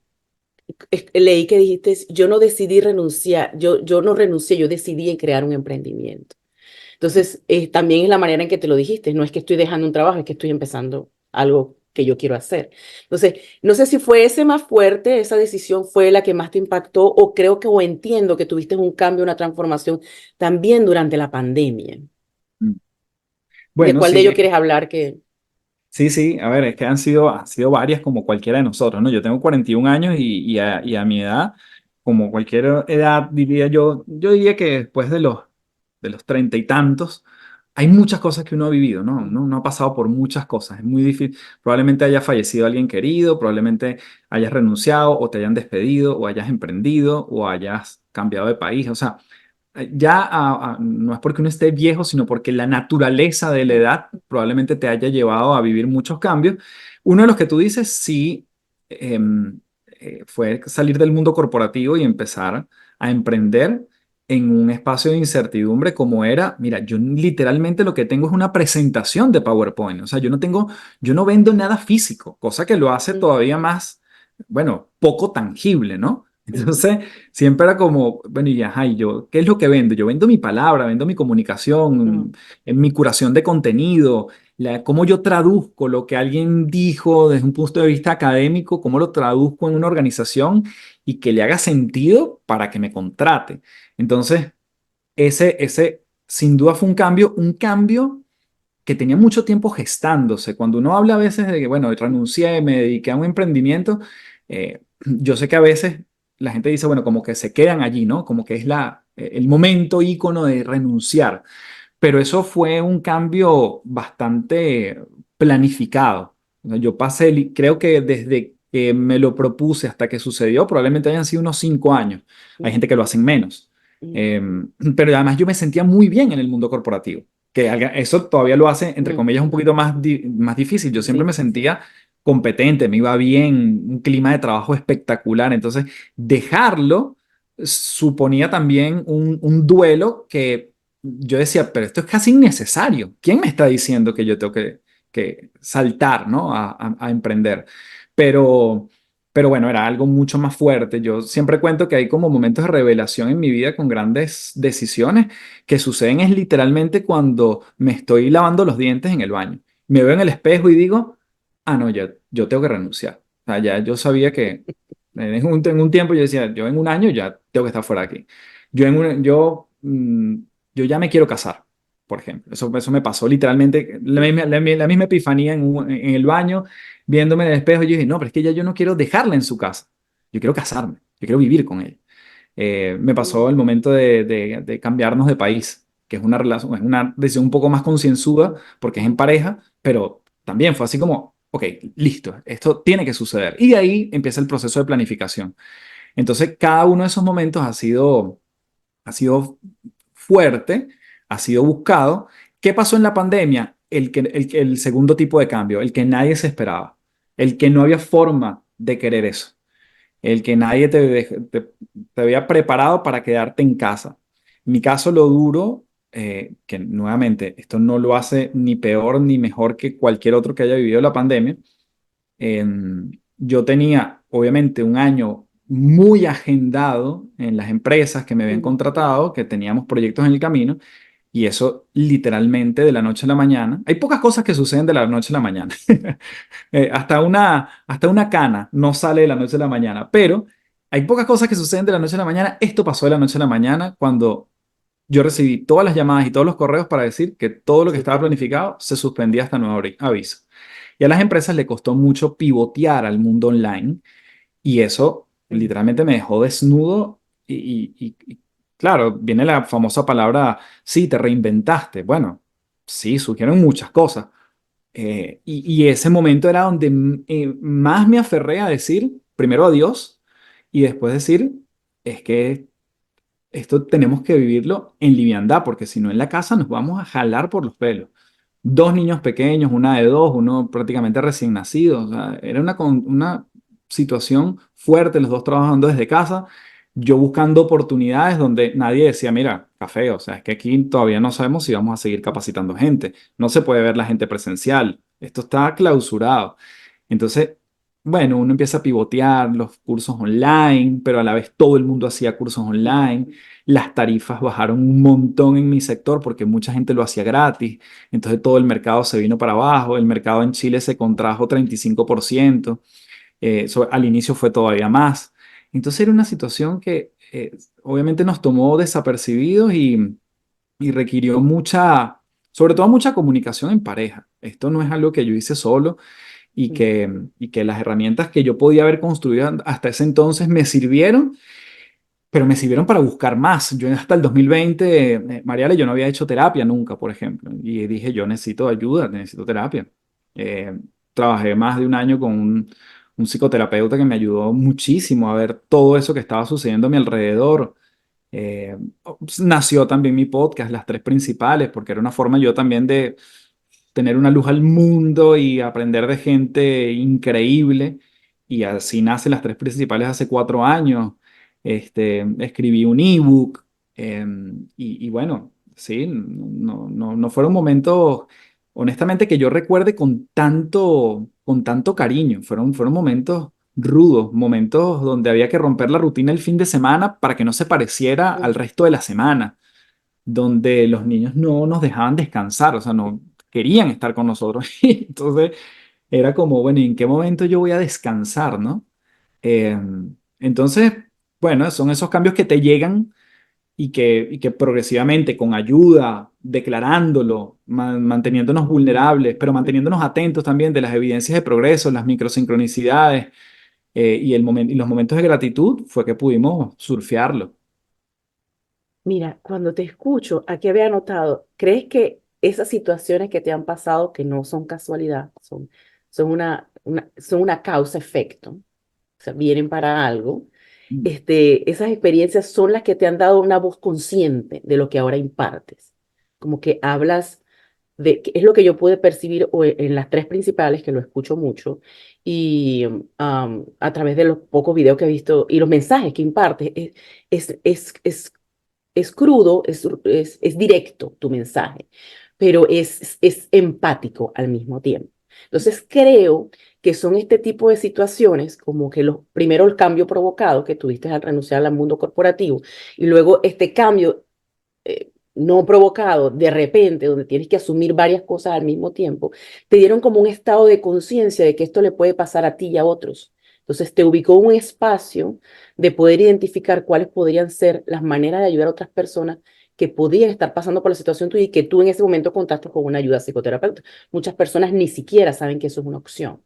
leí que dijiste, yo no decidí renunciar, yo no renuncié, yo decidí en crear un emprendimiento. Entonces, también es la manera en que te lo dijiste, no es que estoy dejando un trabajo, es que estoy empezando algo que yo quiero hacer. Entonces, no sé si fue ese más fuerte, esa decisión fue la que más te impactó, o creo que, o entiendo que tuviste un cambio, una transformación también durante la pandemia. ¿De Bueno, cuál de sí, ellos quieres hablar que... sí, sí, a ver, es que han sido varias como cualquiera de nosotros, ¿no? Yo tengo 41 años y a mi edad, como cualquier edad, diría yo diría que después de los 30 y tantos, hay muchas cosas que uno ha vivido, ¿no? Uno ha pasado por muchas cosas, es muy difícil. Probablemente haya fallecido alguien querido, probablemente hayas renunciado o te hayan despedido o hayas emprendido o hayas cambiado de país, o sea, ya no es porque uno esté viejo, sino porque la naturaleza de la edad probablemente te haya llevado a vivir muchos cambios. Uno de los que tú dices, sí, fue salir del mundo corporativo y empezar a emprender en un espacio de incertidumbre como era, mira, yo literalmente lo que tengo es una presentación de PowerPoint, o sea, yo no vendo nada físico, cosa que lo hace todavía más, bueno, poco tangible, ¿no? Entonces, siempre era como, bueno, y ajá, ¿y yo qué es lo que vendo? Yo vendo mi palabra, vendo mi comunicación, en mi curación de contenido, cómo yo traduzco lo que alguien dijo desde un punto de vista académico, cómo lo traduzco en una organización y que le haga sentido para que me contrate. Entonces, ese sin duda fue un cambio que tenía mucho tiempo gestándose. Cuando uno habla a veces de que, bueno, renuncié, me dediqué a un emprendimiento, yo sé que a veces la gente dice, bueno, como que se quedan allí, ¿no? Como que es el momento ícono de renunciar. Pero eso fue un cambio bastante planificado. O sea, yo pasé, creo que desde que me lo propuse hasta que sucedió, probablemente hayan sido unos 5 años. Hay gente que lo hace en menos. Eh, pero además yo me sentía muy bien en el mundo corporativo, que eso todavía lo hace, entre comillas, un poquito más, más difícil. Yo siempre me Difícil. sentía competente, me iba bien, un clima de trabajo espectacular. Entonces, dejarlo suponía también un duelo que yo decía, pero esto es casi innecesario. ¿Quién me está diciendo que yo tengo que saltar, ¿no? A emprender. Pero, pero bueno, era algo mucho más fuerte. Yo siempre cuento que hay como momentos de revelación en mi vida con grandes decisiones que suceden es literalmente cuando me estoy lavando los dientes en el baño. Me veo en el espejo y digo, ah, no, ya, yo tengo que renunciar. O sea, ya yo sabía que en un tiempo yo decía, yo en un año ya tengo que estar fuera de aquí. Yo ya me quiero casar, por ejemplo. Eso me pasó literalmente, la misma epifanía en el baño, viéndome en el espejo. Yo dije, no, pero es que ya yo no quiero dejarla en su casa. Yo quiero casarme, yo quiero vivir con ella. Me pasó el momento de cambiarnos de país, que es una relación, es una decisión un poco más concienzuda porque es en pareja, pero también fue así como, ok, listo, esto tiene que suceder. Y de ahí empieza el proceso de planificación. Entonces, cada uno de esos momentos ha sido fuerte, ha sido buscado. ¿Qué pasó en la pandemia? El segundo tipo de cambio, el que nadie se esperaba, el que no había forma de querer eso, el que nadie te había preparado para quedarte en casa. En mi caso, lo duro, que nuevamente, esto no lo hace ni peor ni mejor que cualquier otro que haya vivido la pandemia. Yo tenía, obviamente, un año muy agendado en las empresas que me habían contratado, que teníamos proyectos en el camino, y eso literalmente de la noche a la mañana. Hay pocas cosas que suceden de la noche a la mañana. Hasta una cana no sale de la noche a la mañana, pero hay pocas cosas que suceden de la noche a la mañana. Esto pasó de la noche a la mañana cuando yo recibí todas las llamadas y todos los correos para decir que todo lo que estaba planificado se suspendía hasta nuevo aviso. Y a las empresas le costó mucho pivotear al mundo online y eso literalmente me dejó desnudo claro, viene la famosa palabra, sí, te reinventaste. Bueno, sí, surgieron muchas cosas. Y ese momento era donde más me aferré a decir, primero adiós y después decir, es que esto tenemos que vivirlo en liviandad, porque si no en la casa nos vamos a jalar por los pelos. Dos niños pequeños, una de dos, uno prácticamente recién nacido. O sea, era una situación fuerte, los dos trabajando desde casa, yo buscando oportunidades donde nadie decía, mira, café, o sea, es que aquí todavía no sabemos si vamos a seguir capacitando gente, no se puede ver la gente presencial, esto está clausurado. Entonces, bueno, uno empieza a pivotear los cursos online, pero a la vez todo el mundo hacía cursos online. Las tarifas bajaron un montón en mi sector porque mucha gente lo hacía gratis. Entonces todo el mercado se vino para abajo. El mercado en Chile se contrajo 35%. Al inicio fue todavía más. Entonces era una situación que obviamente nos tomó desapercibidos y requirió sobre todo mucha comunicación en pareja. Esto no es algo que yo hice solo y que las herramientas que yo podía haber construido hasta ese entonces me sirvieron, pero me sirvieron para buscar más. Yo hasta el 2020, Mariale, yo no había hecho terapia nunca, por ejemplo, y dije, yo necesito ayuda, necesito terapia. Eh, Trabajé más de un año con un psicoterapeuta que me ayudó muchísimo a ver todo eso que estaba sucediendo a mi alrededor. Eh, Nació también mi podcast, Las Tres Principales, porque era una forma yo también de tener una luz al mundo y aprender de gente increíble. Y así nace Las Tres Principales hace 4 años. Escribí un ebook. Y bueno, sí, no fueron momentos, honestamente, que yo recuerde con tanto cariño. Fueron momentos rudos, momentos donde había que romper la rutina el fin de semana para que no se pareciera al Mm. resto de la semana, donde los niños no nos dejaban descansar, o sea, no querían estar con nosotros. Y entonces era como, bueno, ¿y en qué momento yo voy a descansar, no? Eh, entonces, bueno, son esos cambios que te llegan y que progresivamente, con ayuda, declarándolo, manteniéndonos vulnerables, pero manteniéndonos atentos también de las evidencias de progreso, las microsincronicidades, y los momentos de gratitud, fue que pudimos surfearlo. Mira, cuando te escucho, aquí había anotado, ¿crees que esas situaciones que te han pasado, que no son casualidad, son una causa-efecto, o sea, vienen para algo? Esas experiencias son las que te han dado una voz consciente de lo que ahora impartes. Como que hablas que es lo que yo pude percibir en las tres principales, que lo escucho mucho, y a través de los pocos videos que he visto y los mensajes que impartes, es, es, es, es crudo, es directo tu mensaje, pero es empático al mismo tiempo. Entonces creo que son este tipo de situaciones, como que primero el cambio provocado que tuviste al renunciar al mundo corporativo, y luego este cambio no provocado de repente, donde tienes que asumir varias cosas al mismo tiempo, te dieron como un estado de conciencia de que esto le puede pasar a ti y a otros. Entonces te ubicó en un espacio de poder identificar cuáles podrían ser las maneras de ayudar a otras personas que podían estar pasando por la situación tuya y que tú en ese momento contaste con una ayuda psicoterapeuta. Muchas personas ni siquiera saben que eso es una opción,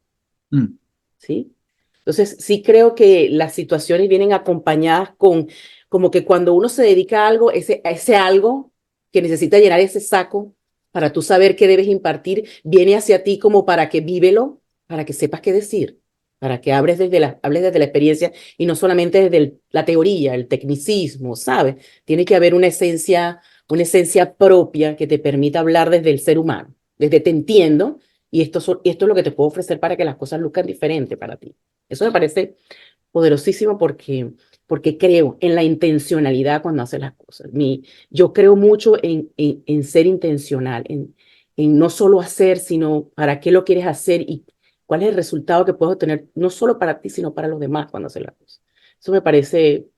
Mm. ¿sí? Entonces, sí creo que las situaciones vienen acompañadas con, como que cuando uno se dedica a algo, ese algo que necesita llenar ese saco para tú saber qué debes impartir, viene hacia ti como para que vívelo, para que sepas qué decir, para que hables desde la experiencia y no solamente desde la teoría, el tecnicismo, ¿sabes? Tiene que haber una esencia propia que te permita hablar desde el ser humano, desde te entiendo, y esto es lo que te puedo ofrecer para que las cosas luzcan diferente para ti. Eso me parece poderosísimo porque creo en la intencionalidad cuando haces las cosas. Yo creo mucho en ser intencional, en no solo hacer, sino para qué lo quieres hacer y cuál es el resultado que puedes obtener, no solo para ti, sino para los demás cuando haces las cosas. Eso me parece.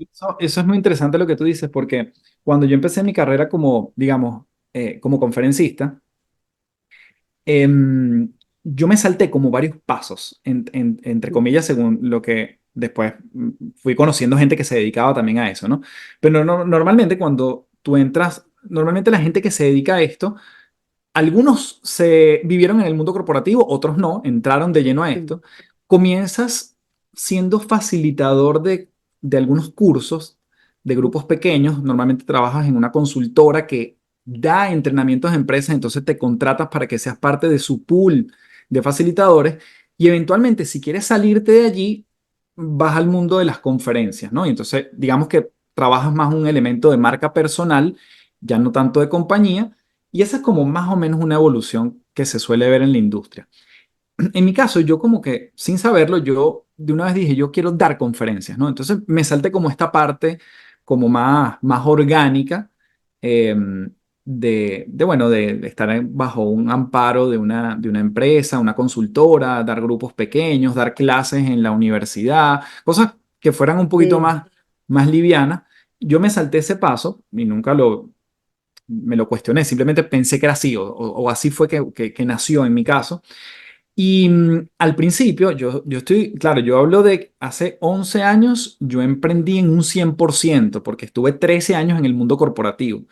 Eso es muy interesante lo que tú dices, porque cuando yo empecé mi carrera como, digamos, como conferencista, em, yo me salté como varios pasos, entre comillas, según lo que después fui conociendo gente que se dedicaba también a eso, ¿no? Pero normalmente cuando tú entras, normalmente la gente que se dedica a esto, algunos se vivieron en el mundo corporativo, otros no, entraron de lleno a esto. Comienzas siendo facilitador de algunos cursos de grupos pequeños. Normalmente trabajas en una consultora que da entrenamientos a empresas, entonces te contratas para que seas parte de su pool de facilitadores y eventualmente si quieres salirte de allí, vas al mundo de las conferencias, ¿no? Y entonces digamos que trabajas más un elemento de marca personal, ya no tanto de compañía, y esa es como más o menos una evolución que se suele ver en la industria. En mi caso, yo como que sin saberlo, yo de una vez dije, yo quiero dar conferencias, ¿no? Entonces me salté como esta parte como más orgánica, eh, bueno, de estar bajo un amparo de una empresa, una consultora, dar grupos pequeños, dar clases en la universidad, cosas que fueran un poquito Mm. más livianas. Yo me salté ese paso y nunca me lo cuestioné, simplemente pensé que era así o así fue que nació en mi caso. Y al principio, yo estoy, claro, yo hablo de hace 11 años, yo emprendí en un 100% porque estuve 13 años en el mundo corporativo.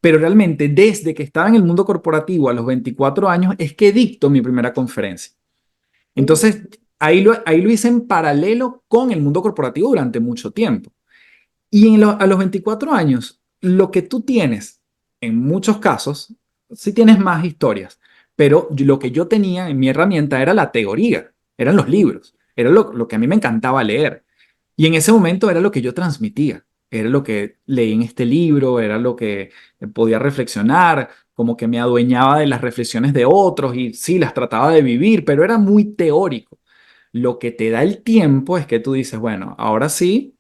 Pero realmente desde que estaba en el mundo corporativo a los 24 años es que dicto mi primera conferencia. Mm. Entonces, ahí lo hice en paralelo con el mundo corporativo durante mucho tiempo. Y a los 24 años, lo que tú tienes, en muchos casos, sí tienes más historias, pero lo que yo tenía en mi herramienta era la teoría, eran los libros, era lo que a mí me encantaba leer. Y en ese momento era lo que yo transmitía, era lo que leí en este libro, era lo que podía reflexionar, como que me adueñaba de las reflexiones de otros y sí, las trataba de vivir, pero era muy teórico. Lo que te da el tiempo es que tú dices, bueno, ahora sí,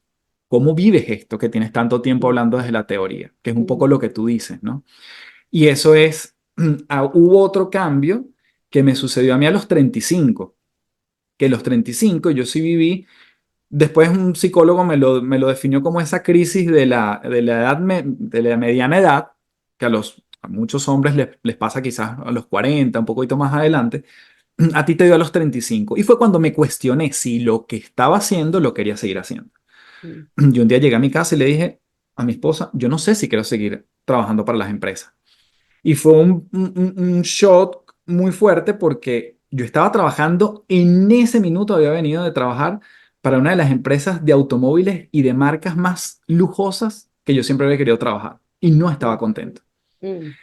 ¿cómo vives esto que tienes tanto tiempo Mm, hablando desde la teoría? Que es un mm, poco lo que tú dices, ¿no? Y eso es, hubo otro cambio que me sucedió a mí a los 35, que los 35 yo sí viví. Después un psicólogo me lo definió como esa crisis de la edad, de la mediana edad, que a muchos hombres les pasa quizás a los 40, un poquito más adelante. A ti te dio a los 35. Y fue cuando me cuestioné si lo que estaba haciendo lo quería seguir haciendo. mm, Yo un día llegué a mi casa y le dije a mi esposa, yo no sé si quiero seguir trabajando para las empresas. Y fue un shock muy fuerte porque yo estaba trabajando, en ese minuto había venido de trabajar para una de las empresas de automóviles y de marcas más lujosas que yo siempre había querido trabajar y no estaba contento. mm,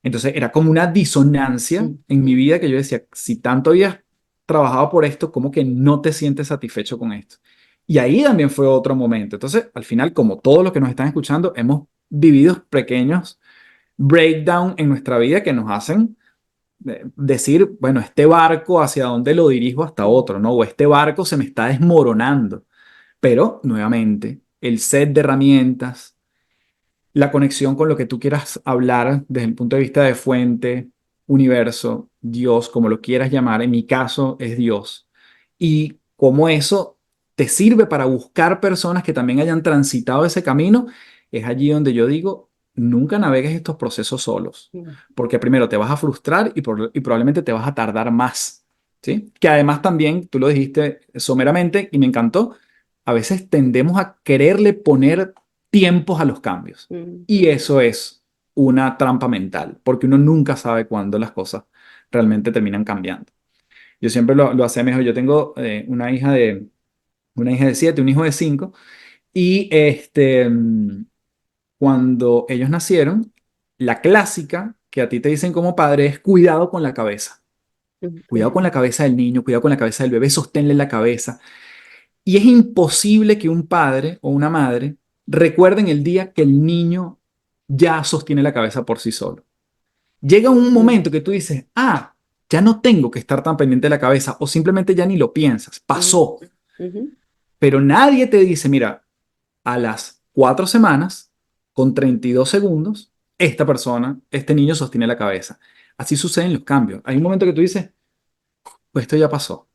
Entonces era como una disonancia mm, en mi mm, vida que yo decía, si tanto habías trabajado por esto, ¿cómo que no te sientes satisfecho con esto? Y ahí también fue otro momento. Entonces, al final, como todos los que nos están escuchando, hemos vivido pequeños breakdown en nuestra vida que nos hacen decir, bueno, este barco, ¿hacia dónde lo dirijo hasta mm, otro, no? O este barco se me está desmoronando. Pero, nuevamente, el set de herramientas, la conexión con lo que tú quieras hablar desde el punto de vista de fuente, universo, Dios, como lo quieras llamar, en mi caso es Dios. Y cómo eso te sirve para buscar personas que también hayan transitado ese camino, es allí donde yo digo, nunca navegues estos procesos solos, mm, porque primero te vas a frustrar y probablemente te vas a tardar más, ¿sí? Que además también, tú lo dijiste someramente y me encantó, a veces tendemos a quererle poner tiempos a los cambios. mm, Y eso es una trampa mental, porque uno nunca sabe cuándo las cosas realmente terminan cambiando. Yo siempre lo hacía mejor. Yo tengo una hija de 7, un hijo de 5, y cuando ellos nacieron, la clásica que a ti te dicen como padre es cuidado con la cabeza. mm, Cuidado con mm, la cabeza del niño, cuidado con la cabeza del bebé, sosténle la cabeza. Y es imposible que un padre o una madre recuerden el día que el niño ya sostiene la cabeza por sí solo. Llega un mm, momento que tú dices, ya no tengo que estar tan pendiente de la cabeza o simplemente ya ni lo piensas, mm, pasó. ujú, Pero nadie te dice, mira, a las 4 semanas, con 32 segundos, esta persona, este niño sostiene la cabeza. Así suceden los cambios. Hay un momento que tú dices, pues esto ya pasó.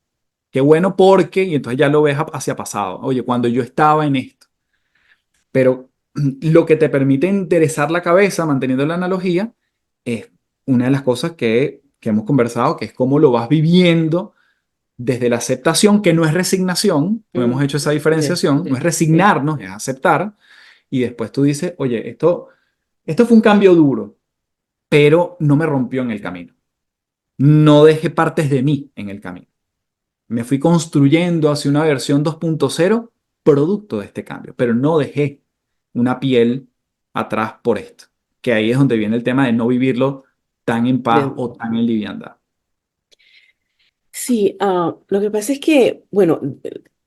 Qué bueno porque, y entonces ya lo ves hacia pasado. Oye, cuando yo estaba en esto. Pero lo que te permite enderezar la cabeza, manteniendo la analogía, es una de las cosas que hemos conversado, que es cómo lo vas viviendo desde la aceptación, que no es resignación, no hemos mm, hecho esa sí, diferenciación, no es sí, sí, resignarnos, es aceptar. Y después tú dices, oye, esto fue un cambio duro, pero no me rompió en el camino. No dejé partes de mí en el camino. Me fui construyendo hacia una versión 2.0 producto de este cambio, pero no dejé una piel atrás por esto, que ahí es donde viene el tema de no vivirlo tan en paz bien. o tan en liviandad. Sí, lo que pasa es que, bueno,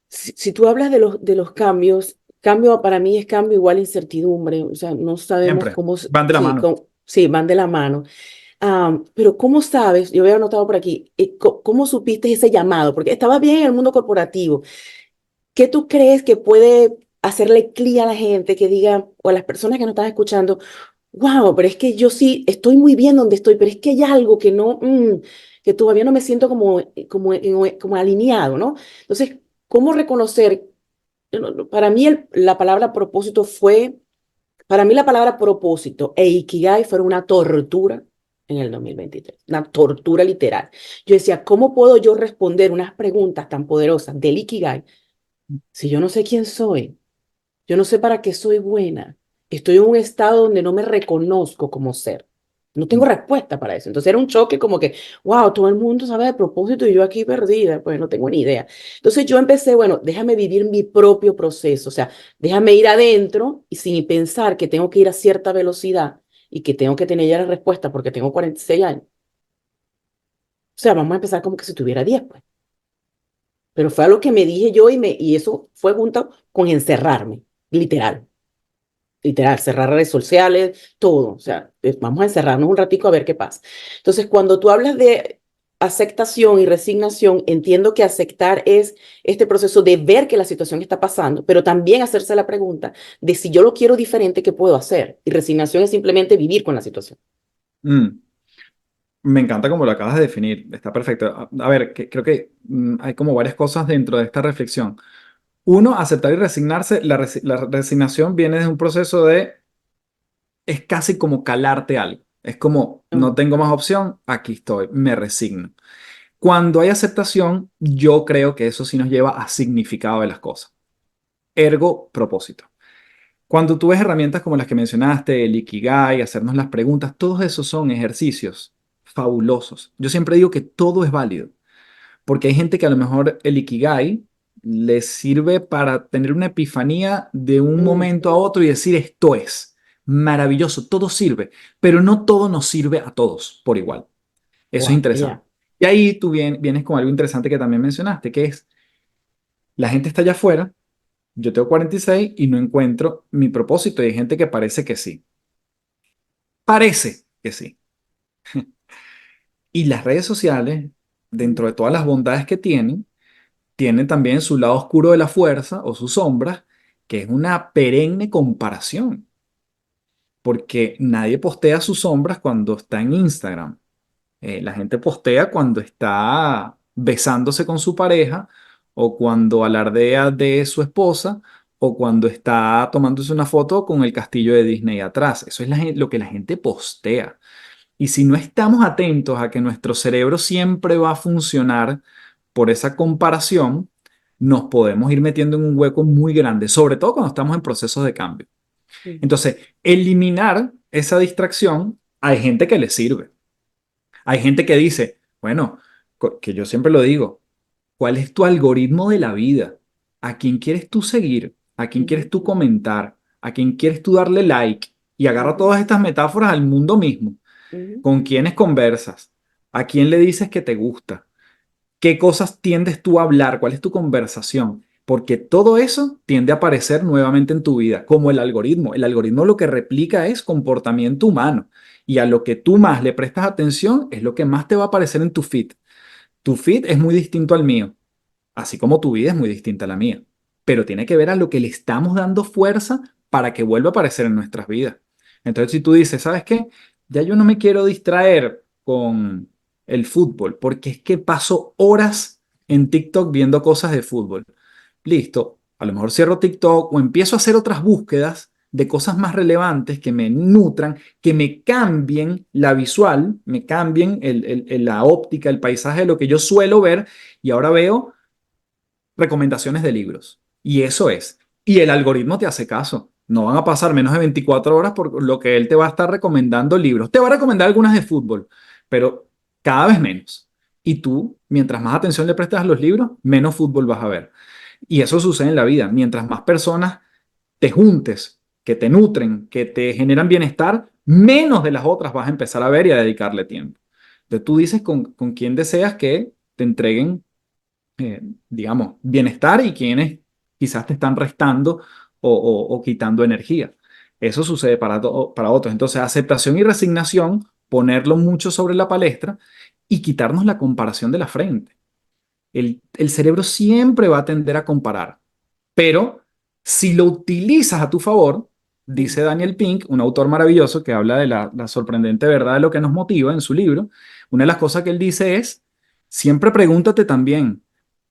si tú hablas de los cambios, cambio para mí es cambio igual a incertidumbre, o sea, no sabemos Siempre cómo, van de la sí, mano. sí, van de la mano. Pero ¿cómo sabes? Yo había anotado por aquí, ¿cómo supiste ese llamado? Porque estabas bien en el mundo corporativo. ¿Qué tú crees que puede hacerle clic a la gente que diga, o a las personas que nos están escuchando, wow, pero es que yo sí estoy muy bien donde estoy, pero es que hay algo que no, que todavía no me siento como alineado, ¿no? Entonces, ¿cómo reconocer? Para mí la palabra propósito para mí la palabra propósito e Ikigai fueron una tortura en el 2023, una tortura literal. Yo decía, ¿cómo puedo yo responder unas preguntas tan poderosas del Ikigai si yo no sé quién soy? Yo no sé para qué soy buena. Estoy en un estado donde no me reconozco como ser. No tengo respuesta para eso. Entonces era un choque como que, wow, todo el mundo sabe de propósito y yo aquí perdida, pues no tengo ni idea. Entonces yo empecé, bueno, déjame vivir mi propio proceso, o sea, déjame ir adentro y sin pensar que tengo que ir a cierta velocidad y que tengo que tener ya la respuesta porque tengo 46 años. O sea, vamos a empezar como que si tuviera 10, pues. Pero fue algo que me dije yo y eso fue junto con encerrarme, literal. Literal, cerrar redes sociales, todo. O sea, vamos a encerrarnos un ratico a ver qué pasa. Entonces, cuando tú hablas de aceptación y resignación, entiendo que aceptar es este proceso de ver que la situación está pasando, pero también hacerse la pregunta de si yo lo quiero diferente, ¿qué puedo hacer? Y resignación es simplemente vivir con la situación. Mm, Me encanta como lo acabas de definir, está perfecto. A ver, creo que hay como varias cosas dentro de esta reflexión. Uno, aceptar y resignarse. La resignación viene de un proceso de, es casi como calarte algo. Es como, no Mm, tengo más opción, aquí estoy, me resigno. Cuando hay aceptación, yo creo que eso sí nos lleva a significado de las cosas. Ergo, propósito. Cuando tú ves herramientas como las que mencionaste, el Ikigai, hacernos las preguntas, todos esos son ejercicios fabulosos. Yo siempre digo que todo es válido, porque hay gente que a lo mejor el Ikigai les sirve para tener una epifanía de un mm, momento a otro y decir esto es maravilloso, todo sirve, pero no todo nos sirve a todos por igual. Eso es wow, ya. interesante. Y ahí tú vienes con algo interesante que también mencionaste, que es la gente está allá afuera, yo tengo 46 y no encuentro mi propósito y hay gente que parece que sí. Parece que sí. Y las redes sociales, Mm, dentro de todas las bondades que tienen también su lado oscuro de la fuerza o sus sombras, que es una perenne comparación, porque nadie postea sus sombras cuando está en Instagram. La gente postea cuando está besándose con su pareja o cuando alardea de su esposa o cuando está tomándose una foto con el castillo de Disney atrás. Eso es lo que la gente postea. Y si no estamos atentos a que nuestro cerebro siempre va a funcionar por esa comparación, nos podemos ir metiendo en un hueco muy grande, sobre todo cuando estamos en procesos de cambio. mm, Entonces, eliminar esa distracción, hay gente que le sirve. Hay gente que dice, bueno, que yo siempre lo digo, ¿cuál es tu algoritmo de la vida? ¿A quién quieres tú seguir? ¿A quién quieres ujú, tú comentar? ¿A quién quieres tú darle like? Y agarra ujú, todas estas metáforas al mundo mismo. ujú, ¿Con quiénes conversas? ¿A quién le dices que te gusta? ¿Qué cosas tiendes tú a hablar? ¿Cuál es tu conversación? Porque todo eso tiende a aparecer nuevamente en tu vida, como el algoritmo. El algoritmo lo que replica es comportamiento humano. Y a lo que tú más le prestas atención es lo que más te va a aparecer en tu feed. Tu feed es muy distinto al mío, así como tu vida es muy distinta a la mía. Pero tiene que ver a lo que le estamos dando fuerza para que vuelva a aparecer en nuestras vidas. Entonces, si tú dices, ¿sabes qué? Ya yo no me quiero distraer con el fútbol, porque es que paso horas en TikTok viendo cosas de fútbol. Listo, a lo mejor cierro TikTok o empiezo a hacer otras búsquedas de cosas más relevantes que me nutran, que me cambien la visual, me cambien la óptica, el paisaje de lo que yo suelo ver y ahora veo recomendaciones de libros. Y eso es. Y el algoritmo te hace caso. No van a pasar menos de 24 horas por lo que él te va a estar recomendando libros. Te va a recomendar algunas de fútbol, pero cada vez menos. Y tú, mientras más atención le prestas a los libros, menos fútbol vas a ver. Y eso sucede en la vida. Mientras más personas te juntes, que te nutren, que te generan bienestar, menos de las otras vas a empezar a ver y a dedicarle tiempo. Entonces tú dices con quién deseas que te entreguen digamos, bienestar y quienes quizás te están restando o quitando energía. Eso sucede para otros. Entonces, aceptación y resignación, ponerlo mucho sobre la palestra y quitarnos la comparación de la frente. El cerebro siempre va a tender a comparar, pero si lo utilizas a tu favor, mm, dice Daniel Pink, un autor maravilloso que habla de la sorprendente verdad de lo que nos motiva en su libro, una de las cosas que él dice es, siempre pregúntate también,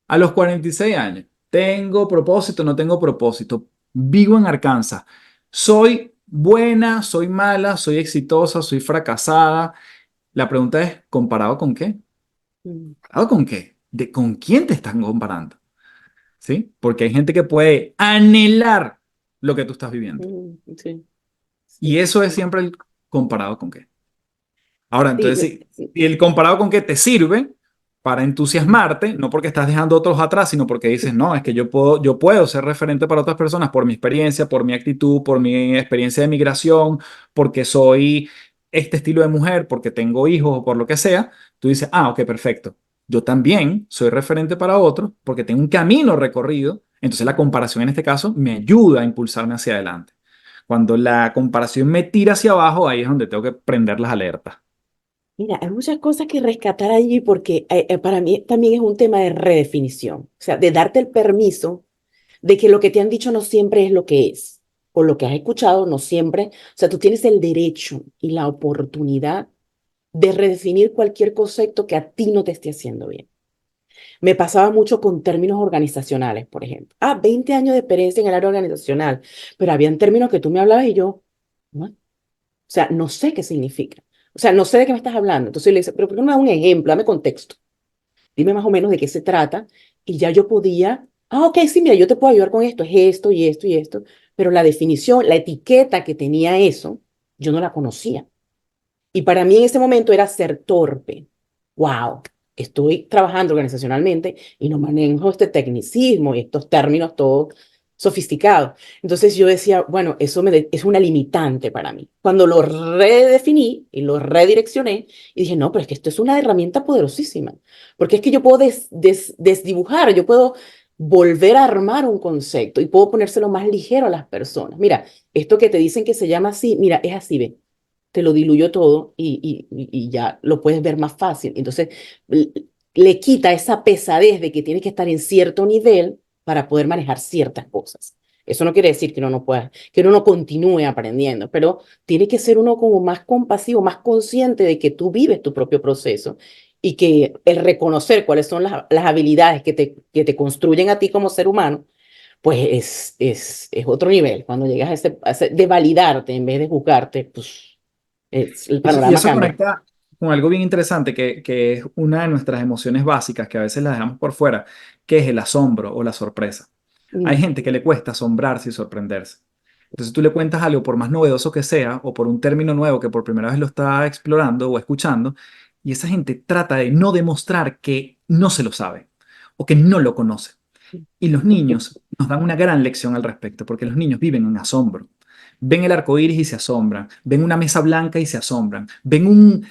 a los 46 años, ¿tengo propósito? ¿No tengo propósito? Vivo en Arkansas. ¿Soy buena? ¿Soy mala? ¿Soy exitosa? ¿Soy fracasada? La pregunta es, ¿comparado con qué? mm, ¿Comparado con qué? ¿Con quién te están comparando? ¿Sí? Porque hay gente que puede anhelar lo que tú estás viviendo. sí, Y sí. eso es siempre el comparado con qué. Ahora, Sí, entonces, si el comparado con qué te sirve para mm, entusiasmarte, no porque estás dejando a otros atrás, sino porque dices, no, es que yo puedo ser referente para otras personas por mi experiencia, por mi actitud, por mi experiencia de migración, porque soy este estilo de mujer, porque tengo hijos o por lo que sea, tú dices, ah, ok, perfecto. Yo también soy referente para otros porque tengo un camino recorrido. Entonces la comparación en este caso me ayuda a impulsarme hacia adelante. Cuando la comparación me tira hacia abajo, ahí es donde tengo que prender las alertas. Mira, hay muchas cosas que rescatar allí porque para mí también es un tema de redefinición, o sea, de darte el permiso de que lo que te han dicho no siempre es lo que es, o lo que has escuchado no siempre, o sea, tú tienes el derecho y la oportunidad de redefinir cualquier concepto que a ti no te esté haciendo bien. Me pasaba mucho con términos organizacionales, por ejemplo. 20 años de experiencia en el área organizacional, pero habían términos que tú me hablabas y yo, ¿no? O sea, no sé qué significa. O sea, no sé de qué me estás hablando. Entonces le dice, pero ¿por qué no me das un ejemplo? Dame contexto. Dime más o menos de qué se trata. Y ya yo podía, ok, sí, mira, yo te puedo ayudar con esto, es esto y esto y esto. Pero la definición, la etiqueta que tenía eso, yo no la conocía. Y para mí en ese momento era ser torpe. Wow, estoy trabajando organizacionalmente y no manejo este tecnicismo y estos términos todos sofisticados. Entonces yo decía, bueno, es una limitante para mí. Cuando lo redefiní y lo redireccioné y dije, no, pero es que esto es una herramienta poderosísima, porque es que yo puedo desdibujar, yo puedo volver a armar un concepto y puedo ponérselo más ligero a las personas. Mira, esto que te dicen que se llama así, mira, es así, ve, te lo diluyo todo y ya lo puedes ver más fácil. Entonces, le quita esa pesadez de que tienes que estar en cierto nivel para poder manejar ciertas cosas. Eso no quiere decir que uno no pueda, que uno no continúe aprendiendo, pero tiene que ser uno como más compasivo, más consciente de que tú vives tu propio proceso y que el reconocer cuáles son las habilidades que te construyen a ti como ser humano, pues es otro nivel. Cuando llegas de validarte en vez de juzgarte, pues el Y panorama eso cambia. conecta con algo bien interesante que es una de nuestras emociones básicas que a veces las dejamos por fuera, que es el asombro o la sorpresa. Hay Mm, gente que le cuesta asombrarse y sorprenderse. Entonces tú le cuentas algo, por más novedoso que sea, o por un término nuevo que por primera vez lo está explorando o escuchando, y esa gente trata de no demostrar que no se lo sabe o que no lo conoce. Y los niños nos dan una gran lección al respecto, porque los niños viven en asombro. Ven el arco iris y se asombran, ven una mesa blanca y se asombran, ven un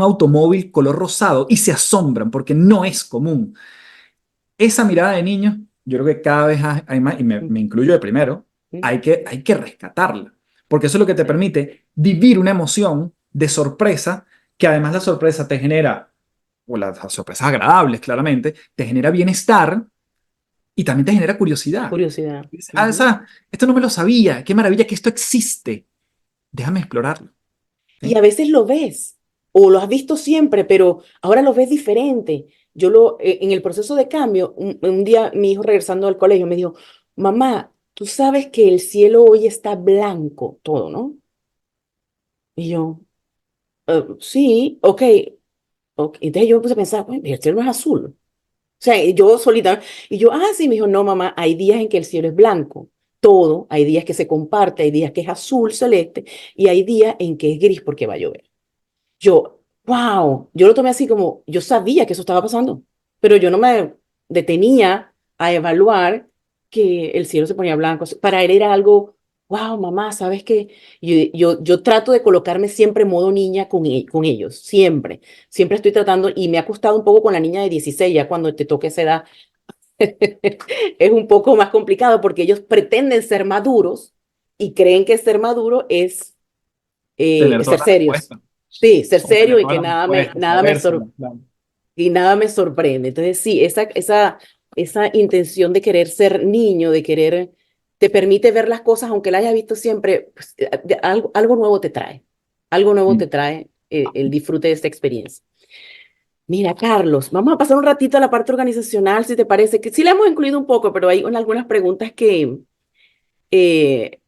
automóvil color rosado y se asombran porque no es común. Esa mirada de niños, yo creo que cada vez hay más, y mm, me incluyo de primero, mm. hay que rescatarla, porque eso es lo que te Sí. permite vivir una emoción de sorpresa, que además la sorpresa te genera, o las sorpresas agradables claramente, te genera bienestar y también te genera curiosidad. Curiosidad. Dices, Ujú. esto no me lo sabía, qué maravilla que esto existe, déjame explorarlo. Y ¿Sí? a veces lo ves, o lo has visto siempre, pero ahora lo ves diferente. En el proceso de cambio, un día mi hijo regresando al colegio me dijo, mamá, tú sabes que el cielo hoy está blanco, todo, ¿no? Y yo, sí, ok, ok. Entonces yo me puse a pensar, bueno, el cielo no es azul. O sea, y yo solita, y yo, sí, me dijo, no, mamá, hay días en que el cielo es blanco, todo, hay días que se comparte, hay días que es azul, celeste, y hay días en que es gris porque va a llover. Yo, wow, yo lo tomé así como, yo sabía que eso estaba pasando, pero yo no me detenía a evaluar que el cielo se ponía blanco. Para él era algo, wow, mamá, ¿sabes qué? Yo trato de colocarme siempre en modo niña con ellos, siempre, siempre estoy tratando, y me ha costado un poco con la niña de 16 ya cuando te toque esa edad, es un poco más complicado porque ellos pretenden ser maduros y creen que ser maduro es Tener ser todas las serios. respuestas Sí, ser o tener serio y todas que las respuestas, sabérselas, claro. nada me sorprende. Entonces, sí, esa intención de querer ser niño, de querer, te permite ver las cosas, aunque las hayas visto siempre, pues, algo nuevo te trae. Algo nuevo Mm. te trae el disfrute de esta experiencia. Mira, Carlos, vamos a pasar un ratito a la parte organizacional, si te parece, que sí la hemos incluido un poco, pero hay algunas preguntas eh,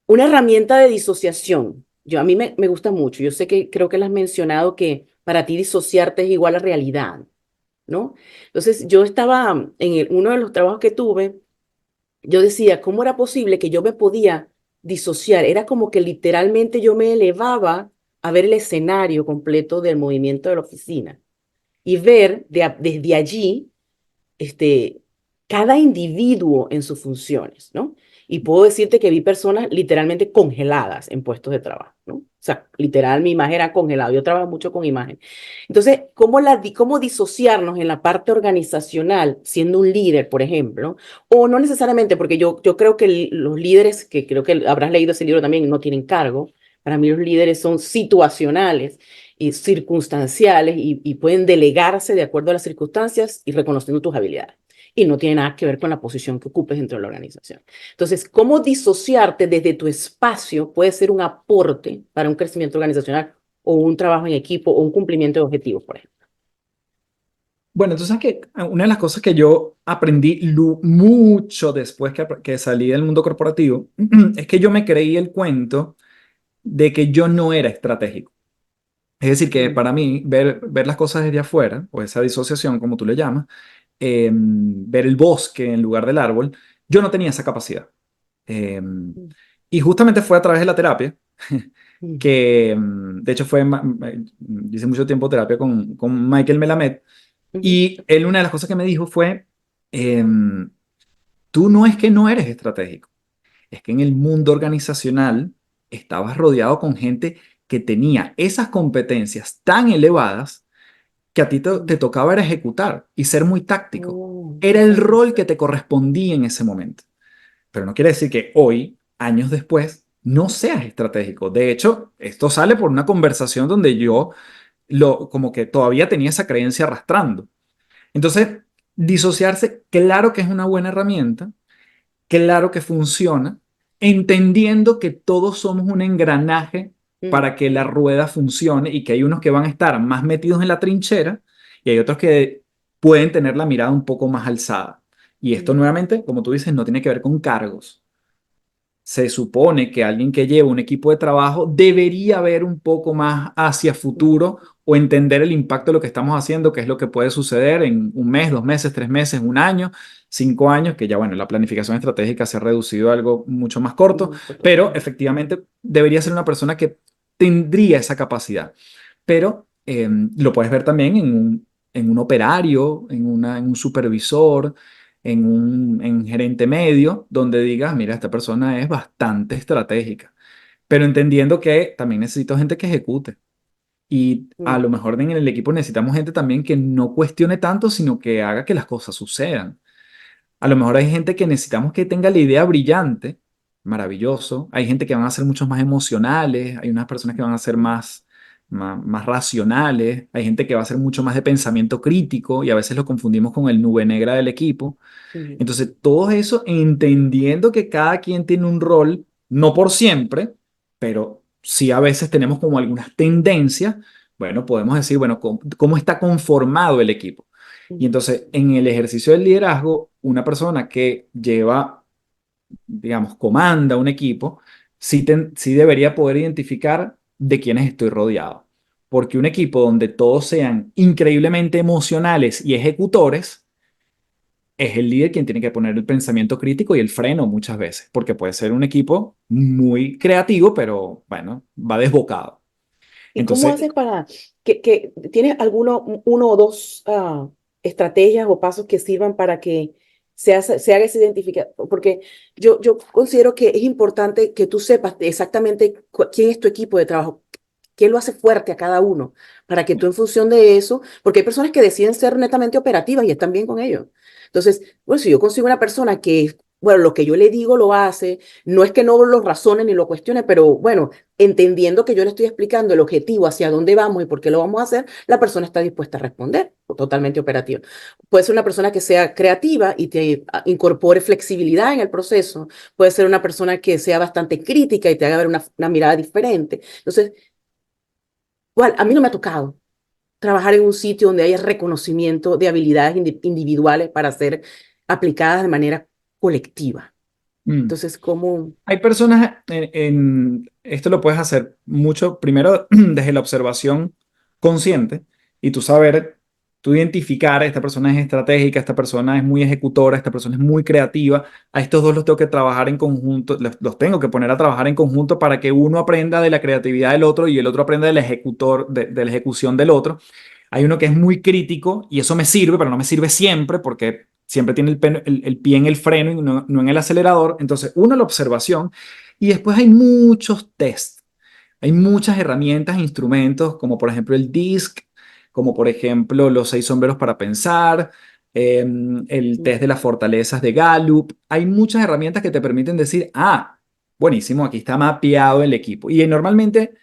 una herramienta de disociación. A mí me gusta mucho. Yo sé que creo que le has mencionado que para ti disociarte es igual a realidad, ¿no? Entonces, yo estaba uno de los trabajos que tuve, yo decía, ¿cómo era posible que yo me podía disociar? Era como que literalmente yo me elevaba a ver el escenario completo del movimiento de la oficina y ver desde allí este, cada individuo en sus funciones, ¿no? Y puedo decirte que vi personas literalmente congeladas en puestos de trabajo, ¿no? O sea, literal, mi imagen era congelada. Yo trabajo mucho con imagen. Entonces, ¿cómo disociarnos en la parte organizacional siendo un líder, por ejemplo? O no necesariamente, porque yo creo que los líderes, que creo que habrás leído ese libro también, no tienen cargo. Para mí los líderes son situacionales y circunstanciales y pueden delegarse de acuerdo a las circunstancias y reconociendo tus habilidades. Y no tiene nada que ver con la posición que ocupes dentro de la organización. Entonces, ¿cómo disociarte desde tu espacio puede ser un aporte para un crecimiento organizacional o un trabajo en equipo o un cumplimiento de objetivos, por ejemplo? Bueno, entonces que una de las cosas que yo aprendí mucho después que salí del mundo corporativo es que yo me creí el cuento de que yo no era estratégico. Es decir, que Mm, para mí ver las cosas desde afuera, o esa disociación, como tú le llamas, ver el bosque en lugar del árbol, yo no tenía esa capacidad. Eh, mm, y justamente fue a través de la terapia, mm, que de hecho hice mucho tiempo terapia con Michael Melamed, mm, y él una de las cosas que me dijo fue, tú no es que no eres estratégico, es que en el mundo organizacional estabas rodeado con gente que tenía esas competencias tan elevadas que a ti te mm. tocaba era ejecutar y ser muy táctico. Oh, Era el exacto. rol que te correspondía en ese momento. Pero no quiere decir que hoy, años después, no seas estratégico. De hecho, esto sale por una conversación donde yo como que todavía tenía esa creencia arrastrando. Entonces, disociarse, claro que es una buena herramienta, claro que funciona, entendiendo que todos somos un engranaje Mm, para que la rueda funcione y que hay unos que van a estar más metidos en la trinchera y hay otros que pueden tener la mirada un poco más alzada. Y esto mm, nuevamente, como tú dices, no tiene que ver con cargos. Se supone que alguien que lleva un equipo de trabajo debería ver un poco más hacia mm, futuro o entender el impacto de lo que estamos haciendo, qué es lo que puede suceder en un mes, 2 meses, 3 meses, un año, 5 años, que ya bueno, la planificación estratégica se ha reducido a algo mucho más corto, muy corto. pero efectivamente debería ser una persona que tendría esa capacidad. Pero lo puedes ver también en un operario, en un supervisor, en un gerente medio, donde digas, mira, esta persona es bastante estratégica, pero entendiendo que también necesito gente que ejecute. Y a Mm, lo mejor en el equipo necesitamos gente también que no cuestione tanto, sino que haga que las cosas sucedan. A lo mejor hay gente que necesitamos que tenga la idea brillante, maravilloso. Hay gente que van a ser mucho más emocionales, hay unas personas que van a ser mm, más racionales, hay gente que va a ser mucho más de pensamiento crítico y a veces lo confundimos con el nube negra del equipo. mm, Entonces, todo eso entendiendo que cada quien tiene un rol, no por siempre, pero sí a veces tenemos como algunas tendencias, bueno, podemos decir, bueno, ¿cómo está conformado el equipo? Y mm. entonces, en el ejercicio del liderazgo, una persona que lleva, digamos, comanda un equipo, sí debería poder identificar de quiénes estoy rodeado. Porque un equipo donde todos sean increíblemente emocionales y ejecutores, es el líder quien tiene que poner el pensamiento crítico y el freno muchas veces, porque puede ser un equipo muy creativo, pero bueno, va desbocado. ¿Y cómo Entonces, haces para que tienes uno o dos estrategias o pasos que sirvan para que se haga esa identificación? Porque yo considero que es importante que tú sepas exactamente quién es tu equipo de trabajo, qué lo hace fuerte a cada uno, para que tú en función de eso, porque hay personas que deciden ser netamente operativas y están bien con ello. Entonces, bueno, si yo consigo una persona que, bueno, lo que yo le digo lo hace, no es que no lo razone ni lo cuestione, pero bueno, entendiendo que yo le estoy explicando el objetivo, hacia dónde vamos y por qué lo vamos a hacer, la persona está dispuesta a responder, totalmente operativa. Puede ser una persona que sea creativa y te incorpore flexibilidad en el proceso, puede ser una persona que sea bastante crítica y te haga ver una mirada diferente. Entonces, igual, a mí no me ha tocado trabajar en un sitio donde haya reconocimiento de habilidades individuales para ser aplicadas de manera colectiva. mm, Entonces, ¿cómo? hay personas esto lo puedes hacer mucho, primero desde la observación consciente y tú identificar, esta persona es estratégica, esta persona es muy ejecutora, esta persona es muy creativa, a estos dos los tengo que trabajar en conjunto, los tengo que poner a trabajar en conjunto para que uno aprenda de la creatividad del otro y el otro aprenda de la ejecución del otro. Hay uno que es muy crítico y eso me sirve, pero no me sirve siempre porque siempre tiene el pie en el freno y no en el acelerador. Entonces, uno, la observación, y después hay muchos tests. Hay muchas herramientas e instrumentos, como por ejemplo el DISC, como por ejemplo los 6 sombreros para pensar, el test de las fortalezas de Gallup. Hay muchas herramientas que te permiten decir, ah, buenísimo, aquí está mapeado el equipo. Y normalmente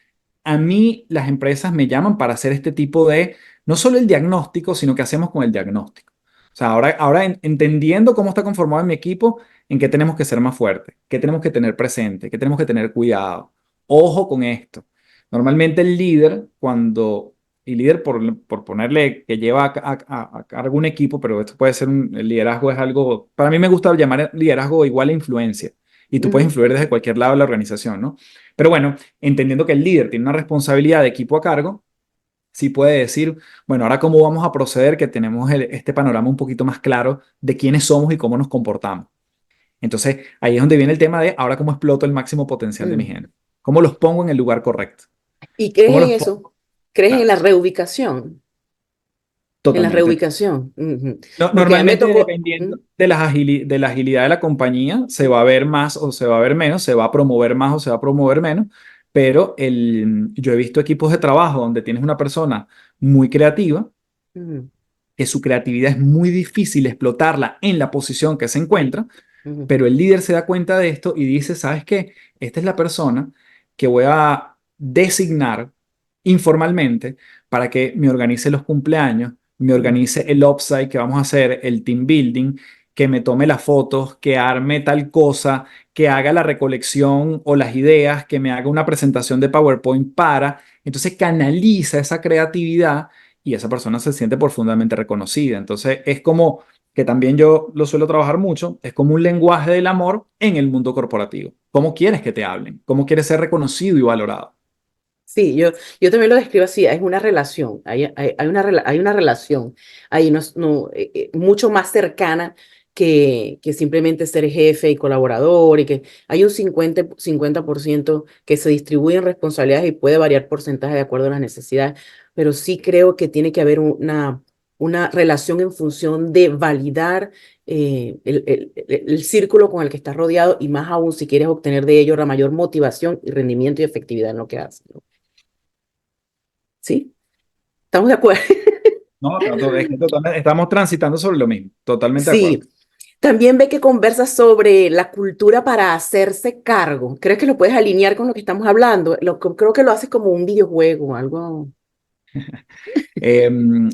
a mí las empresas me llaman para hacer este tipo de, no solo el diagnóstico, sino que hacemos con el diagnóstico. O sea, ahora entendiendo cómo está conformado mi equipo, en qué tenemos que ser más fuertes, qué tenemos que tener presente, qué tenemos que tener cuidado. Ojo con esto. Normalmente el líder, y líder por ponerle que lleva a cargo un equipo, pero esto puede ser el liderazgo es algo, para mí me gusta llamar liderazgo igual a influencia. Y tú puedes influir desde cualquier lado de la organización, ¿no? Pero bueno, entendiendo que el líder tiene una responsabilidad de equipo a cargo, sí puede decir, bueno, ahora cómo vamos a proceder, que tenemos este panorama un poquito más claro de quiénes somos y cómo nos comportamos. Entonces, ahí es donde viene el tema de ahora cómo exploto el máximo potencial de mi Mm. gente. ¿Cómo los pongo en el lugar correcto? ¿Y crees ¿Cómo en los pongo? eso? ¿Crees en Claro, la reubicación? En la totalmente. reubicación. Ujú. Porque a mí me Normalmente, tocó. dependiendo de la agilidad de la compañía, se va a ver más o se va a ver menos, se va a promover más o se va a promover menos, pero yo he visto equipos de trabajo donde tienes una persona muy creativa, Ujú, que su creatividad es muy difícil explotarla en la posición que se encuentra, ujú, pero el líder se da cuenta de esto y dice, ¿sabes qué? Esta es la persona que voy a designar informalmente para que me organice los cumpleaños, me ujú, organice el offsite que vamos a hacer, el team building, que me tome las fotos, que arme tal cosa, que haga la recolección o las ideas, que me haga una presentación de PowerPoint para, entonces canaliza esa creatividad y esa persona se siente profundamente reconocida. Entonces es como que también yo lo suelo trabajar mucho, es como un lenguaje del amor en el mundo corporativo. ¿Cómo quieres que te hablen? ¿Cómo quieres ser reconocido y valorado? sí, yo también lo describo así, es una relación, hay una relación ahí mucho más cercana que simplemente ser jefe y colaborador y que hay un 50% que se distribuye en responsabilidades y puede variar porcentaje de acuerdo a las necesidades, pero sí creo que tiene que haber una relación en función de validar el círculo con el que estás rodeado y más aún si quieres obtener de ello la mayor motivación y rendimiento y efectividad en lo que haces, ¿no? ¿Sí? ¿Estamos de acuerdo? No, es que estamos transitando sobre lo mismo, totalmente de acuerdo. Sí. También ve que conversas sobre la cultura para hacerse cargo. ¿Crees que lo puedes alinear con lo que estamos hablando? Creo que lo haces como un videojuego, algo.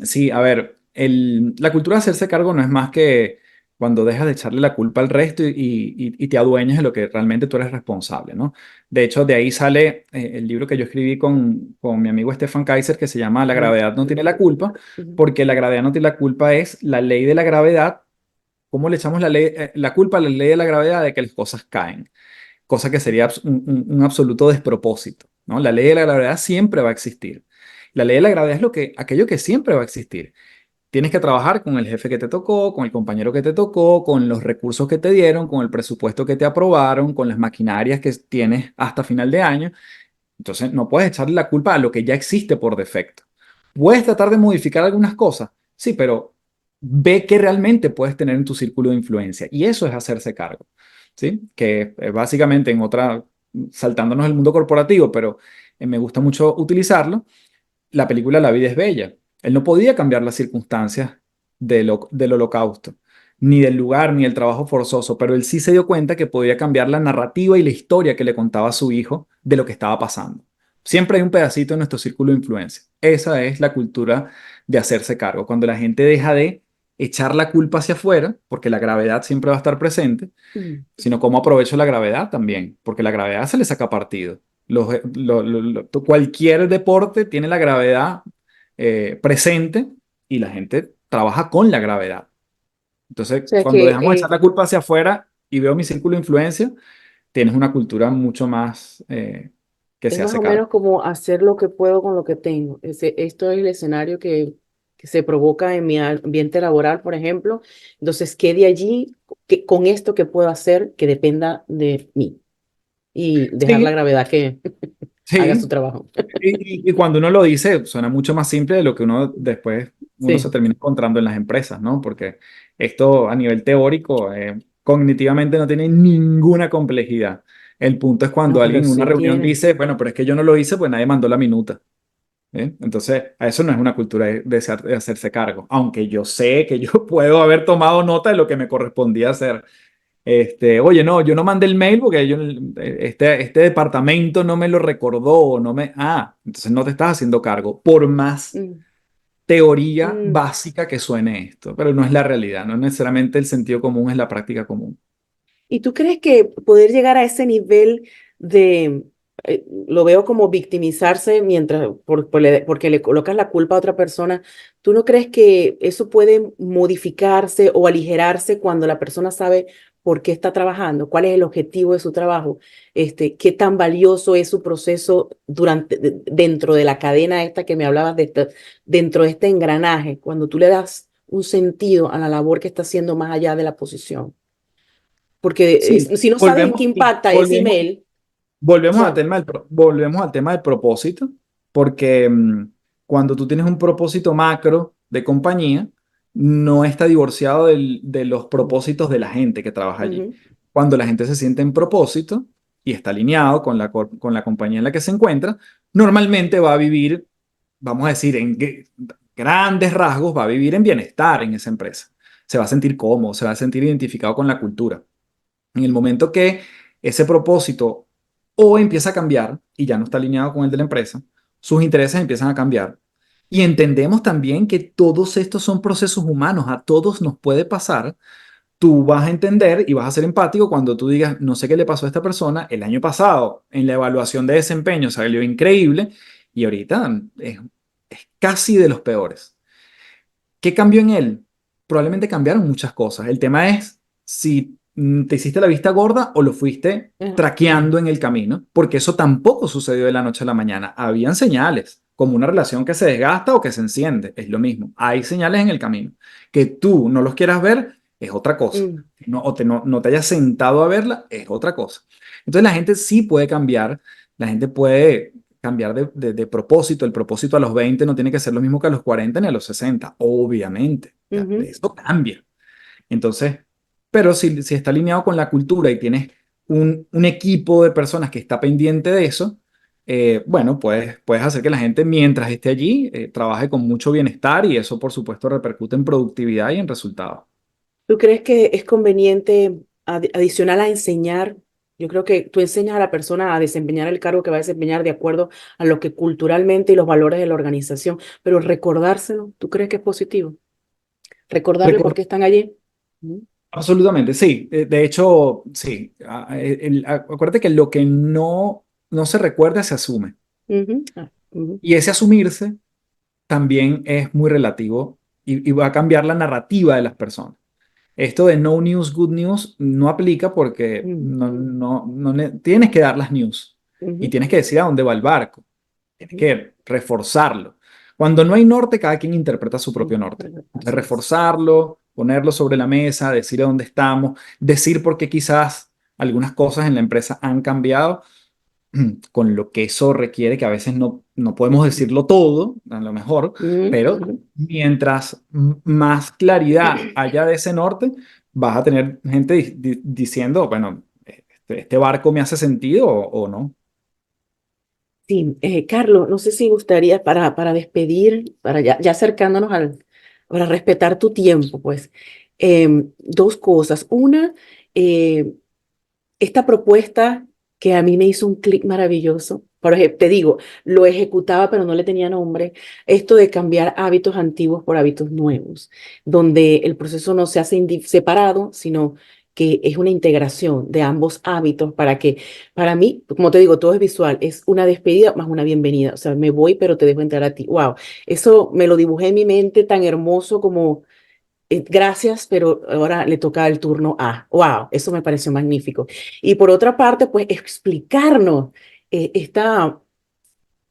Sí, a ver, la cultura de hacerse cargo no es más que cuando dejas de echarle la culpa al resto y te adueñas de lo que realmente tú eres responsable, ¿no? De hecho, de ahí sale el libro que yo escribí con mi amigo Stefan Kaiser que se llama La Ujú, gravedad no tiene la culpa, ujú, porque la gravedad no tiene la culpa es la ley de la gravedad. ¿Cómo le echamos la culpa a la ley de la gravedad de que las cosas caen? Cosa que sería un absoluto despropósito, ¿no? La ley de la gravedad siempre va a existir. La ley de la gravedad es aquello que siempre va a existir. Tienes que trabajar con el jefe que te tocó, con el compañero que te tocó, con los recursos que te dieron, con el presupuesto que te aprobaron, con las maquinarias que tienes hasta final de año. Entonces, no puedes echarle la culpa a lo que ya existe por defecto. Puedes tratar de modificar algunas cosas, sí, pero ve qué realmente puedes tener en tu círculo de influencia. Y eso es hacerse cargo, ¿sí? Que básicamente saltándonos el mundo corporativo, pero me gusta mucho utilizarlo, la película La vida es bella. Él no podía cambiar las circunstancias del holocausto, ni del lugar, ni el trabajo forzoso, pero él sí se dio cuenta que podía cambiar la narrativa y la historia que le contaba a su hijo de lo que estaba pasando. Siempre hay un pedacito en nuestro círculo de influencia. Esa es la cultura de hacerse cargo. Cuando la gente deja de echar la culpa hacia afuera, porque la gravedad siempre va a estar presente, ujú. sino cómo aprovecho la gravedad también, porque la gravedad se le saca partido. Cualquier deporte tiene la gravedad presente y la gente trabaja con la gravedad. O Entonces, sea cuando que dejamos de echar la culpa hacia afuera y veo mi círculo de influencia, tienes una cultura mucho más que es se más hace o cargo. menos como hacer lo que puedo con lo que tengo. Esto es el escenario que se provoca en mi ambiente laboral, por ejemplo. Entonces, ¿qué de allí, con esto que puedo hacer que dependa de mí? Y dejar la Sí, gravedad que... haga su Sí, trabajo. y cuando uno lo dice, suena mucho más simple de lo que uno después uno se Sí, termina encontrando en las empresas, ¿no? Porque esto a nivel teórico, cognitivamente no tiene ninguna complejidad. El punto es no, cuando pero alguien en una sí reunión tiene. dice, bueno, pero es que yo no lo hice, pues nadie mandó la minuta. ¿Eh? Entonces, a eso no es una cultura de hacerse cargo, aunque yo sé que yo puedo haber tomado nota de lo que me correspondía hacer. Oye, no, yo no mandé el mail porque este departamento no me lo recordó, no me, entonces no te estás haciendo cargo, por más Mm, teoría mm. básica que suene esto, pero no es la realidad, no necesariamente el sentido común es la práctica común. ¿Y tú crees que poder llegar a ese nivel de, lo veo como victimizarse mientras, porque le colocas la culpa a otra persona, ¿tú no crees que eso puede modificarse o aligerarse cuando la persona sabe por qué está trabajando, cuál es el objetivo de su trabajo, qué tan valioso es su proceso dentro de la cadena esta que me hablabas dentro de este engranaje, cuando tú le das un sentido a la labor que está haciendo más allá de la posición? Porque Sí, si no sabes en qué volvemos, impacta ese volvemos, email, o volvemos al sea, tema volvemos al tema del propósito, porque cuando tú tienes un propósito macro de compañía, no está divorciado de los propósitos de la gente que trabaja allí. ujú, Cuando la gente se siente en propósito y está alineado con con la compañía en la que se encuentra, normalmente va a vivir, vamos a decir, grandes rasgos, va a vivir en bienestar en esa empresa. Se va a sentir cómodo, se va a sentir identificado con la cultura. En el momento que ese propósito o empieza a cambiar y ya no está alineado con el de la empresa, sus intereses empiezan a cambiar. Y entendemos también que todos estos son procesos humanos, a todos nos puede pasar. Tú vas a entender y vas a ser empático cuando tú digas, no sé qué le pasó a esta persona el año pasado en la evaluación de desempeño, salió increíble y ahorita es casi de los peores. ¿Qué cambió en él? Probablemente cambiaron muchas cosas. El tema es si te hiciste la vista gorda o lo fuiste ajá, traqueando en el camino, porque eso tampoco sucedió de la noche a la mañana. Habían señales, como una relación que se desgasta o que se enciende, es lo mismo. Hay señales en el camino. Que tú no los quieras ver es otra cosa. mm, No te hayas sentado a verla es otra cosa. Entonces la gente sí puede cambiar, la gente puede cambiar de propósito. El propósito a los 20 no tiene que ser lo mismo que a los 40 ni a los 60, obviamente. Ya, ujú. esto cambia. Entonces, pero si está alineado con la cultura y tienes un equipo de personas que está pendiente de eso, bueno, puedes hacer que la gente mientras esté allí trabaje con mucho bienestar y eso por supuesto repercute en productividad y en resultados. ¿Tú crees que es conveniente adicional a enseñar? Yo creo que tú enseñas a la persona a desempeñar el cargo que va a desempeñar de acuerdo a lo que culturalmente y los valores de la organización, pero recordárselo, ¿tú crees que es positivo? Recordarle por qué están allí. Ujú, Absolutamente, sí. De hecho, sí. Acuérdate que lo que no se recuerda se asume. ujú, ujú, Y ese asumirse también es muy relativo y va a cambiar la narrativa de las personas. Esto de no news, good news no aplica porque ujú, tienes que dar las news y ujú, tienes que decir a dónde va el barco. Tienes que reforzarlo. Cuando no hay norte, cada quien interpreta su propio ujú, norte. Entonces, así es. reforzarlo, ponerlo sobre la mesa, decir a dónde estamos, decir por qué quizás algunas cosas en la empresa han cambiado, con lo que eso requiere, que a veces no podemos decirlo todo, a lo mejor, Ujú, pero ujú. mientras más claridad haya de ese norte, vas a tener gente diciendo, bueno, este barco me hace sentido o no. Sí, Carlos, no sé si gustaría para despedir, para ya acercándonos para respetar tu tiempo, pues, dos cosas. Una, eh, esta propuesta que a mí me hizo un clic maravilloso, te digo, lo ejecutaba pero no le tenía nombre, esto de cambiar hábitos antiguos por hábitos nuevos, donde el proceso no se hace separado, sino que es una integración de ambos hábitos para que, para mí, como te digo, todo es visual, es una despedida más una bienvenida, o sea, me voy pero te dejo entrar a ti. Wow, eso me lo dibujé en mi mente tan hermoso como gracias, pero ahora le toca el turno a. Wow, eso me pareció magnífico. Y por otra parte, pues explicarnos esta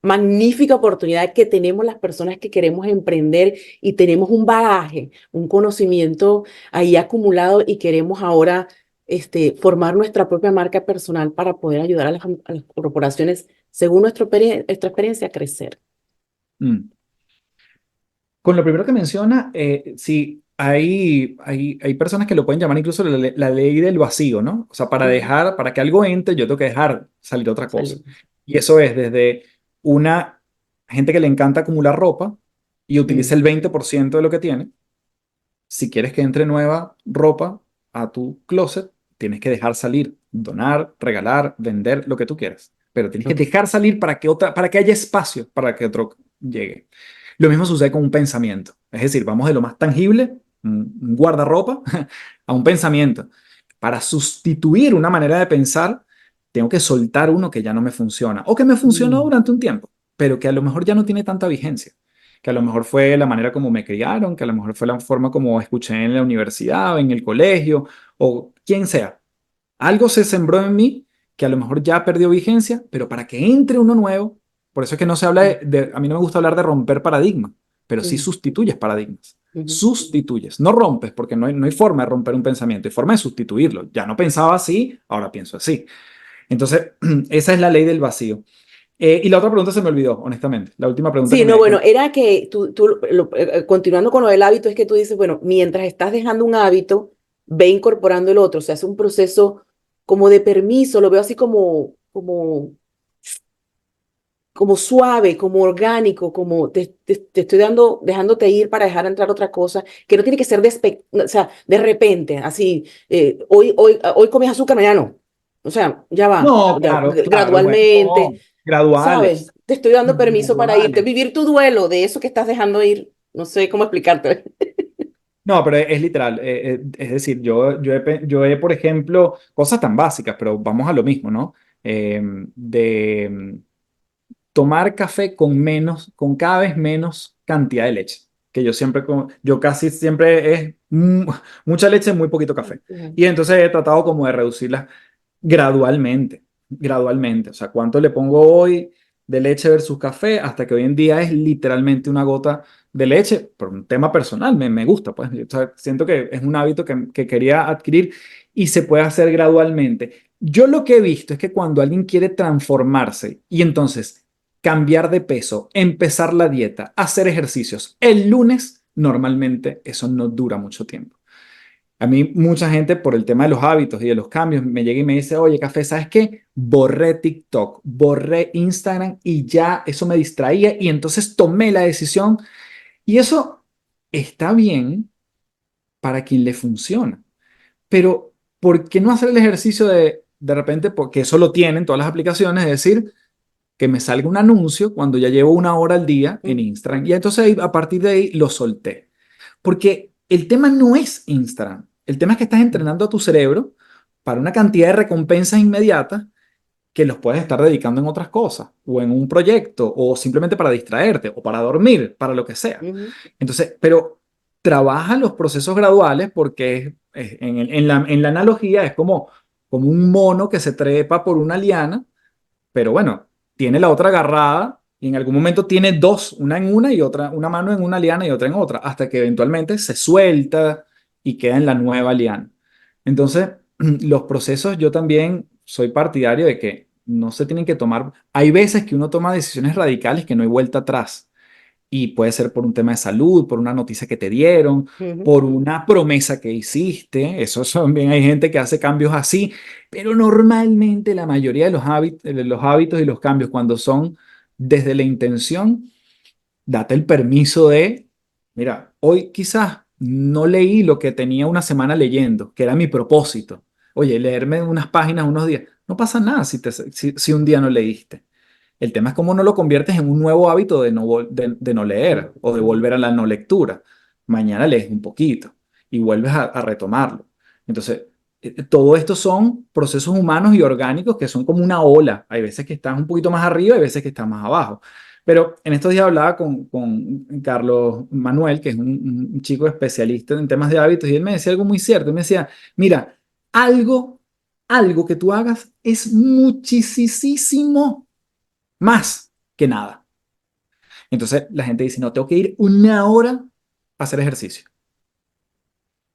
magnífica oportunidad que tenemos las personas que queremos emprender y tenemos un bagaje, un conocimiento ahí acumulado y queremos ahora formar nuestra propia marca personal para poder ayudar a las corporaciones según nuestra experiencia, crecer. Mm. Con lo primero que menciona, sí, hay personas que lo pueden llamar incluso la ley del vacío, ¿no? O sea, para que algo entre, yo tengo que dejar salir otra cosa. Salir. Y eso es desde una gente que le encanta acumular ropa y utiliza el 20% de lo que tiene. Si quieres que entre nueva ropa a tu closet, tienes que dejar salir, donar, regalar, vender, lo que tú quieras. Pero tienes que Ok. dejar salir para que haya espacio para que otro llegue. Lo mismo sucede con un pensamiento. Es decir, vamos de lo más tangible, un guardarropa, a un pensamiento. Para sustituir una manera de pensar, tengo que soltar uno que ya no me funciona o que me funcionó Mm, durante un tiempo, pero que a lo mejor ya no tiene tanta vigencia, que a lo mejor fue la manera como me criaron, que a lo mejor fue la forma como escuché en la universidad, o en el colegio, o quien sea. Algo se sembró en mí que a lo mejor ya perdió vigencia, pero para que entre uno nuevo, por eso es que no se habla mm, a mí no me gusta hablar de romper paradigmas, pero sí mm, sustituyes paradigmas. ujú. Sustituyes, no rompes, porque no hay forma de romper un pensamiento, hay forma de sustituirlo. Ya no pensaba así, ahora pienso así. Entonces, esa es la ley del vacío. Y la otra pregunta se me olvidó, honestamente. La última pregunta Sí, no, bueno, era que continuando con lo del hábito, es que tú dices, bueno, mientras estás dejando un hábito, ve incorporando el otro, o sea, es un proceso como de permiso, lo veo así como suave, como orgánico, como te estoy dejándote ir para dejar entrar otra cosa, que no tiene que ser o sea, de repente, así, hoy comes azúcar, mañana no. O sea, ya va, No, claro, claro, bueno, gradualmente, no, graduales, ¿sabes? Te estoy dando permiso para irte, graduales. vivir tu duelo de eso que estás dejando ir. No sé cómo explicarte. No, pero es literal. Es decir, yo he, por ejemplo, cosas tan básicas, pero vamos a lo mismo, ¿no? De tomar café con cada vez menos cantidad de leche. Que yo siempre, yo casi siempre es mucha leche, muy poquito café. Ujú, Y entonces he tratado como de reducirla gradualmente, gradualmente. O sea, ¿cuánto le pongo hoy de leche versus café? Hasta que hoy en día es literalmente una gota de leche, por un tema personal, me gusta, pues. O sea, siento que es un hábito que quería adquirir y se puede hacer gradualmente. Yo lo que he visto es que cuando alguien quiere transformarse y entonces cambiar de peso, empezar la dieta, hacer ejercicios, el lunes, normalmente eso no dura mucho tiempo. A mí mucha gente por el tema de los hábitos y de los cambios me llega y me dice, oye, Café, ¿sabes qué? Borré TikTok, borré Instagram y ya eso me distraía y entonces tomé la decisión y eso está bien para quien le funciona. Pero ¿por qué no hacer el ejercicio de repente, porque eso lo tienen todas las aplicaciones, es decir, que me salga un anuncio cuando ya llevo una hora al día en ujú, Instagram y entonces a partir de ahí lo solté? Porque el tema no es Instagram. El tema es que estás entrenando a tu cerebro para una cantidad de recompensas inmediatas que los puedes estar dedicando en otras cosas, o en un proyecto, o simplemente para distraerte, o para dormir, para lo que sea. ujú, Entonces, pero trabaja los procesos graduales porque en la analogía es como un mono que se trepa por una liana, pero bueno, tiene la otra agarrada y en algún momento tiene dos, una en una y otra, una mano en una liana y otra en otra, hasta que eventualmente se suelta y queda en la nueva liana. Entonces, los procesos yo también soy partidario de que no se tienen que tomar. Hay veces que uno toma decisiones radicales que no hay vuelta atrás. Y puede ser por un tema de salud, por una noticia que te dieron, ujú. por una promesa que hiciste. Eso también hay gente que hace cambios así, pero normalmente la mayoría de los hábitos y los cambios cuando son desde la intención, date el permiso de, mira, hoy quizás no leí lo que tenía una semana leyendo, que era mi propósito. Oye, leerme unas páginas unos días. No pasa nada si un día no leíste. El tema es cómo no lo conviertes en un nuevo hábito de no leer o de volver a la no lectura. Mañana lees un poquito y vuelves a retomarlo. Entonces, todo esto son procesos humanos y orgánicos que son como una ola. Hay veces que estás un poquito más arriba, hay veces que estás más abajo. Pero en estos días hablaba con Carlos Manuel, que es un chico especialista en temas de hábitos, y él me decía algo muy cierto. Él me decía, mira, algo, algo que tú hagas es muchísimo más que nada. Entonces la gente dice, no, tengo que ir una hora a hacer ejercicio.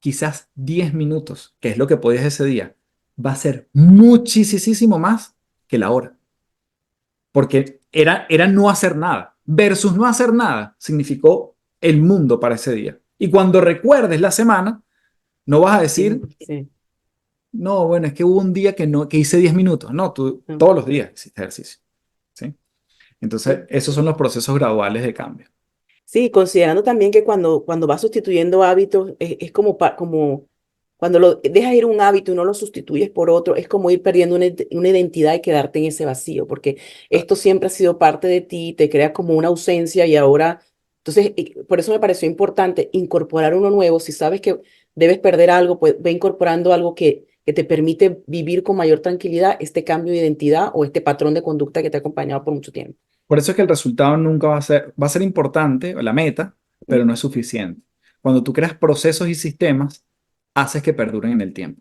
Quizás 10 minutos, que es lo que podías ese día, va a ser muchísimo más que la hora. porque era no hacer nada. Versus no hacer nada significó el mundo para ese día. Y cuando recuerdes la semana, no vas a decir, Sí. no, bueno, es que hubo un día que hice 10 minutos. No, tú Mm. todos los días hiciste ejercicio. ¿Sí? Entonces, Sí. esos son los procesos graduales de cambio. Sí, considerando también que cuando vas sustituyendo hábitos, es como, como cuando lo dejas ir un hábito y no lo sustituyes por otro, es como ir perdiendo una identidad y quedarte en ese vacío, porque esto siempre ha sido parte de ti, te crea como una ausencia y ahora, entonces, por eso me pareció importante incorporar uno nuevo. Si sabes que debes perder algo, pues ve incorporando algo que te permite vivir con mayor tranquilidad este cambio de identidad o este patrón de conducta que te ha acompañado por mucho tiempo. Por eso es que el resultado nunca va a ser importante, o la meta, pero Mm. no es suficiente. Cuando tú creas procesos y sistemas, haces que perduren en el tiempo.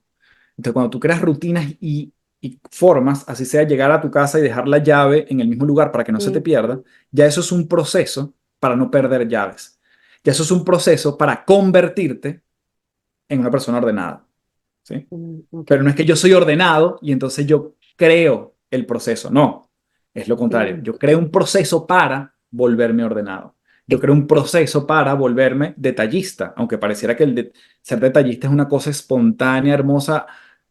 Entonces, cuando tú creas rutinas y formas, así sea llegar a tu casa y dejar la llave en el mismo lugar para que no se te Mm. pierda, ya eso es un proceso para no perder llaves. Ya eso es un proceso para convertirte en una persona ordenada. ¿Sí? Ok. Pero no es que yo soy ordenado y entonces yo creo el proceso. No, es lo contrario. Mm. Yo creo un proceso para volverme ordenado. Yo Es- creo un proceso para volverme detallista, aunque pareciera que ser detallista es una cosa espontánea, hermosa.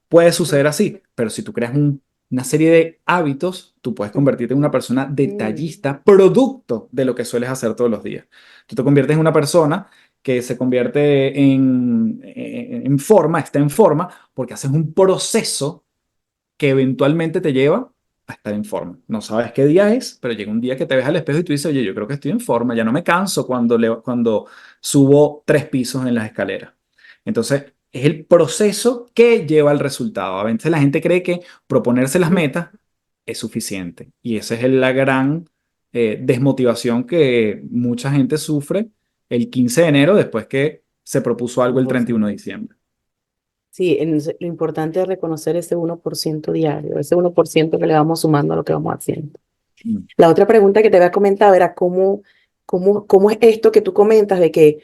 Puede suceder así, pero si tú creas una serie de hábitos, tú puedes convertirte en una persona Mm. detallista, producto de lo que sueles hacer todos los días. Tú te conviertes en una persona que se convierte en forma, está en forma, porque haces un proceso que eventualmente te lleva a estar en forma. No sabes qué día es, pero llega un día que te ves al espejo y tú dices, oye, yo creo que estoy en forma, ya no me canso cuando subo 3 pisos en las escaleras. Entonces, es el proceso que lleva al resultado. A veces la gente cree que proponerse las Mm. metas es suficiente. Y esa es la gran desmotivación que mucha gente sufre el 15 de enero después que se propuso algo el 31 de diciembre. Sí, lo importante es reconocer ese 1% diario, ese 1% que le vamos sumando a lo que vamos haciendo. Mm. La otra pregunta que te había comentado era cómo es esto que tú comentas de que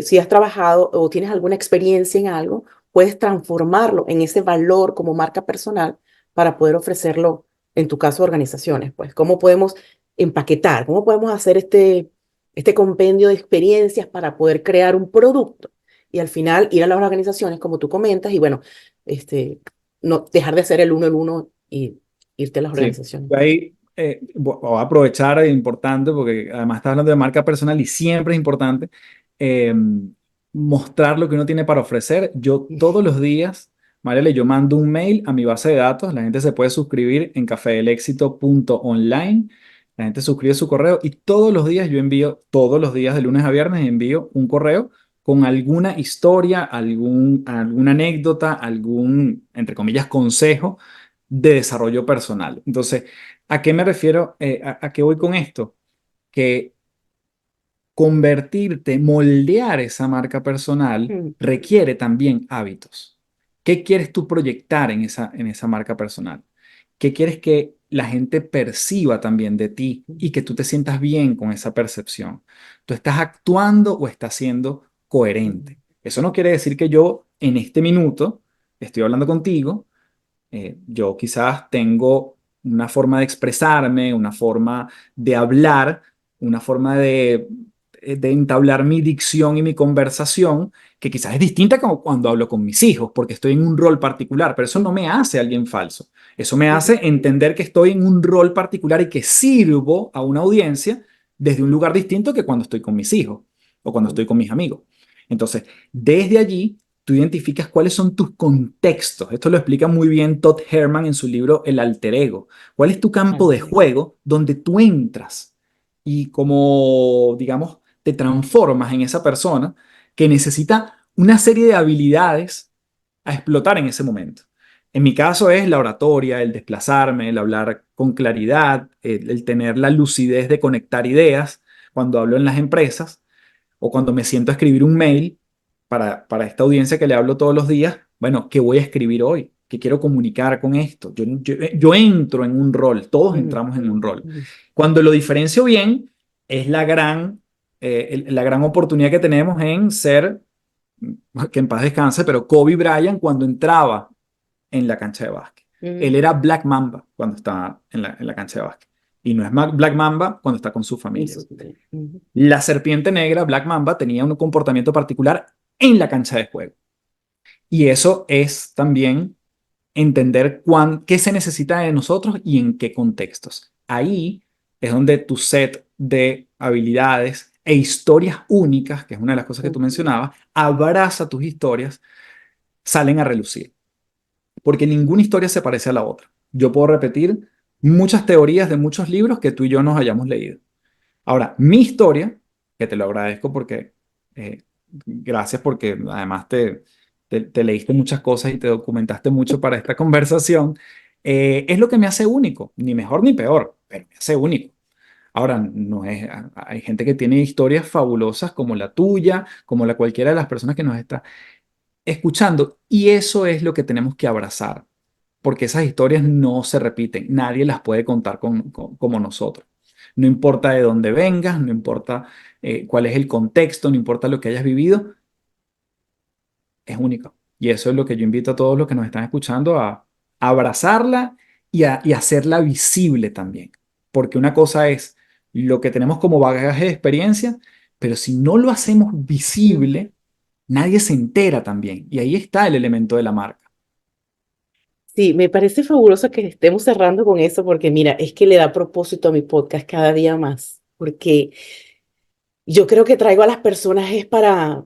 si has trabajado o tienes alguna experiencia en algo, puedes transformarlo en ese valor como marca personal para poder ofrecerlo, en tu caso, a organizaciones. Pues, ¿cómo podemos empaquetar? ¿Cómo podemos hacer este compendio de experiencias para poder crear un producto? Y al final ir a las organizaciones, como tú comentas, y bueno, no dejar de ser el uno y irte a las Sí, organizaciones. ahí voy a aprovechar, es importante, porque además estás hablando de marca personal y siempre es importante eh, mostrar lo que uno tiene para ofrecer. Yo todos los días, Mariela, yo mando un mail a mi base de datos, la gente se puede suscribir en cafedelexito.online, la gente suscribe su correo y todos los días yo envío, todos los días de lunes a viernes envío un correo con alguna historia, alguna anécdota, algún, entre comillas, consejo de desarrollo personal. Entonces, ¿a qué me refiero? ¿A qué voy con esto? Que convertirte, moldear esa marca personal Mm. requiere también hábitos. ¿Qué quieres tú proyectar en esa marca personal? ¿Qué quieres que la gente perciba también de ti y que tú te sientas bien con esa percepción? ¿Tú estás actuando o estás siendo coherente? Eso no quiere decir que yo en este minuto estoy hablando contigo, yo quizás tengo una forma de expresarme, una forma de hablar, una forma de entablar mi dicción y mi conversación, que quizás es distinta como cuando hablo con mis hijos, porque estoy en un rol particular, pero eso no me hace alguien falso. Eso me hace entender que estoy en un rol particular y que sirvo a una audiencia desde un lugar distinto que cuando estoy con mis hijos o cuando estoy con mis amigos. Entonces, desde allí tú identificas cuáles son tus contextos. Esto lo explica muy bien Todd Herman en su libro El alter ego. ¿Cuál es tu campo de juego donde tú entras y como, digamos, te transformas en esa persona que necesita una serie de habilidades a explotar en ese momento? En mi caso es la oratoria, el desplazarme, el hablar con claridad, el tener la lucidez de conectar ideas cuando hablo en las empresas o cuando me siento a escribir un mail para esta audiencia que le hablo todos los días. Bueno, ¿qué voy a escribir hoy? ¿Qué quiero comunicar con esto? Yo entro en un rol, todos entramos en un rol. Cuando lo diferencio bien, es la gran oportunidad que tenemos en ser, que en paz descanse, pero Kobe Bryant cuando entraba en la cancha de básquet. Él era Black Mamba cuando estaba en la cancha de básquet. Y no es Black Mamba cuando está con su familia. Ujú. La serpiente negra, Black Mamba, tenía un comportamiento particular en la cancha de juego. Y eso es también entender qué se necesita de nosotros y en qué contextos. Ahí es donde tu set de habilidades e historias únicas, que es una de las cosas que tú mencionabas, abraza tus historias, salen a relucir. Porque ninguna historia se parece a la otra. Yo puedo repetir muchas teorías de muchos libros que tú y yo nos hayamos leído. Ahora, mi historia, que te lo agradezco porque, gracias porque además te leíste muchas cosas y te documentaste mucho para esta conversación, es lo que me hace único, ni mejor ni peor, pero me hace único. Ahora, no es, hay gente que tiene historias fabulosas como la tuya, como la cualquiera de las personas que nos está escuchando, y eso es lo que tenemos que abrazar, porque esas historias no se repiten, nadie las puede contar como nosotros. No importa de dónde vengas, no importa cuál es el contexto, no importa lo que hayas vivido, es único. Y eso es lo que yo invito a todos los que nos están escuchando a abrazarla y hacerla visible también. Porque una cosa es lo que tenemos como bagaje de experiencia, pero si no lo hacemos visible, nadie se entera también. Y ahí está el elemento de la marca. Sí, me parece fabuloso que estemos cerrando con eso porque mira, es que le da propósito a mi podcast cada día más, porque yo creo que traigo a las personas es para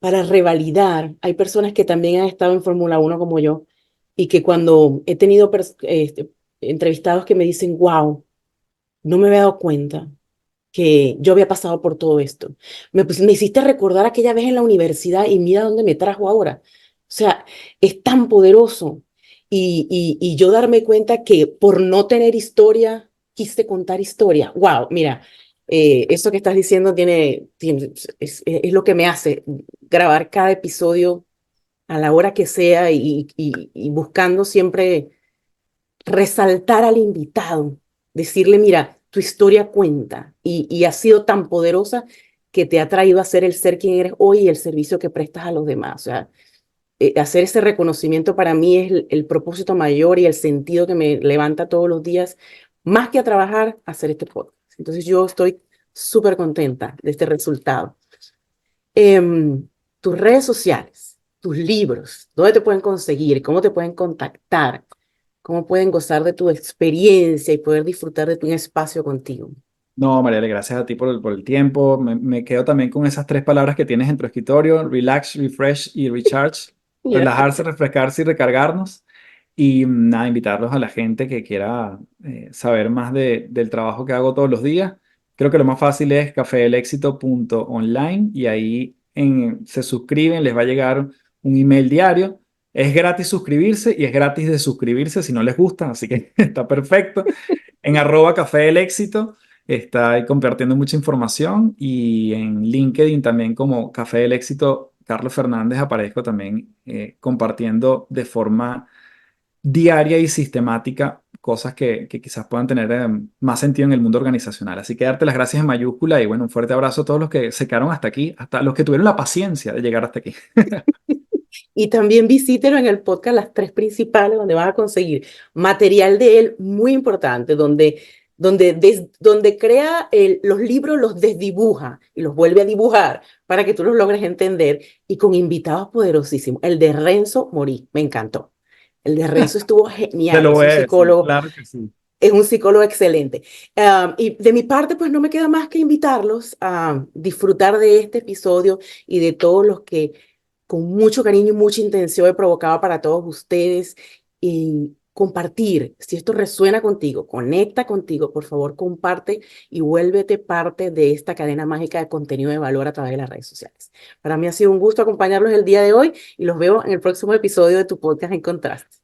revalidar. Hay personas que también han estado en Fórmula Uno como yo y que cuando he tenido entrevistados que me dicen, wow, no me había dado cuenta que yo había pasado por todo esto. Me hiciste recordar aquella vez en la universidad y mira dónde me trajo ahora. O sea, es tan poderoso. Y yo darme cuenta que por no tener historia, quise contar historia. Wow, mira, eso que estás diciendo es lo que me hace grabar cada episodio a la hora que sea y buscando siempre resaltar al invitado, decirle, mira, tu historia cuenta y ha sido tan poderosa que te ha traído a ser el ser quien eres hoy y el servicio que prestas a los demás. O sea, hacer ese reconocimiento para mí es el propósito mayor y el sentido que me levanta todos los días, más que a trabajar, hacer este podcast. Entonces yo estoy súper contenta de este resultado. Tus redes sociales, tus libros, ¿dónde te pueden conseguir? ¿Cómo te pueden contactar? ¿Cómo pueden gozar de tu experiencia y poder disfrutar de tu espacio contigo? No, Mariale, gracias a ti por el tiempo. Me quedo también con esas tres palabras que tienes en tu escritorio: relax, refresh y recharge. Ya. Relajarse, refrescarse y recargarnos. Y nada, invitarlos a la gente que quiera saber más del trabajo que hago todos los días. Creo que lo más fácil es cafedelexito.online y ahí se suscriben, les va a llegar un email diario. Es gratis suscribirse y es gratis de suscribirse si no les gusta, así que está perfecto. En @Café del Éxito está ahí compartiendo mucha información y en LinkedIn también como Café del Éxito, Carlos Fernández, aparezco también compartiendo de forma diaria y sistemática cosas que quizás puedan tener más sentido en el mundo organizacional. Así que darte las gracias en mayúscula y bueno, un fuerte abrazo a todos los que se quedaron hasta aquí, hasta los que tuvieron la paciencia de llegar hasta aquí. Y también visítelo en el podcast Las Tres Principales, donde vas a conseguir material de él muy importante, donde crea los libros, los desdibuja y los vuelve a dibujar para que tú los logres entender y con invitados poderosísimos. El de Renzo Morí, me encantó. El de Renzo estuvo Te genial, lo voy a decir, claro que sí. es un psicólogo excelente. Y de mi parte, pues no me queda más que invitarlos a disfrutar de este episodio y de todos los que con mucho cariño y mucha intención he provocado para todos ustedes y compartir. Si esto resuena contigo, conecta contigo, por favor, comparte y vuélvete parte de esta cadena mágica de contenido de valor a través de las redes sociales. Para mí ha sido un gusto acompañarlos el día de hoy y los veo en el próximo episodio de tu podcast En Contraste.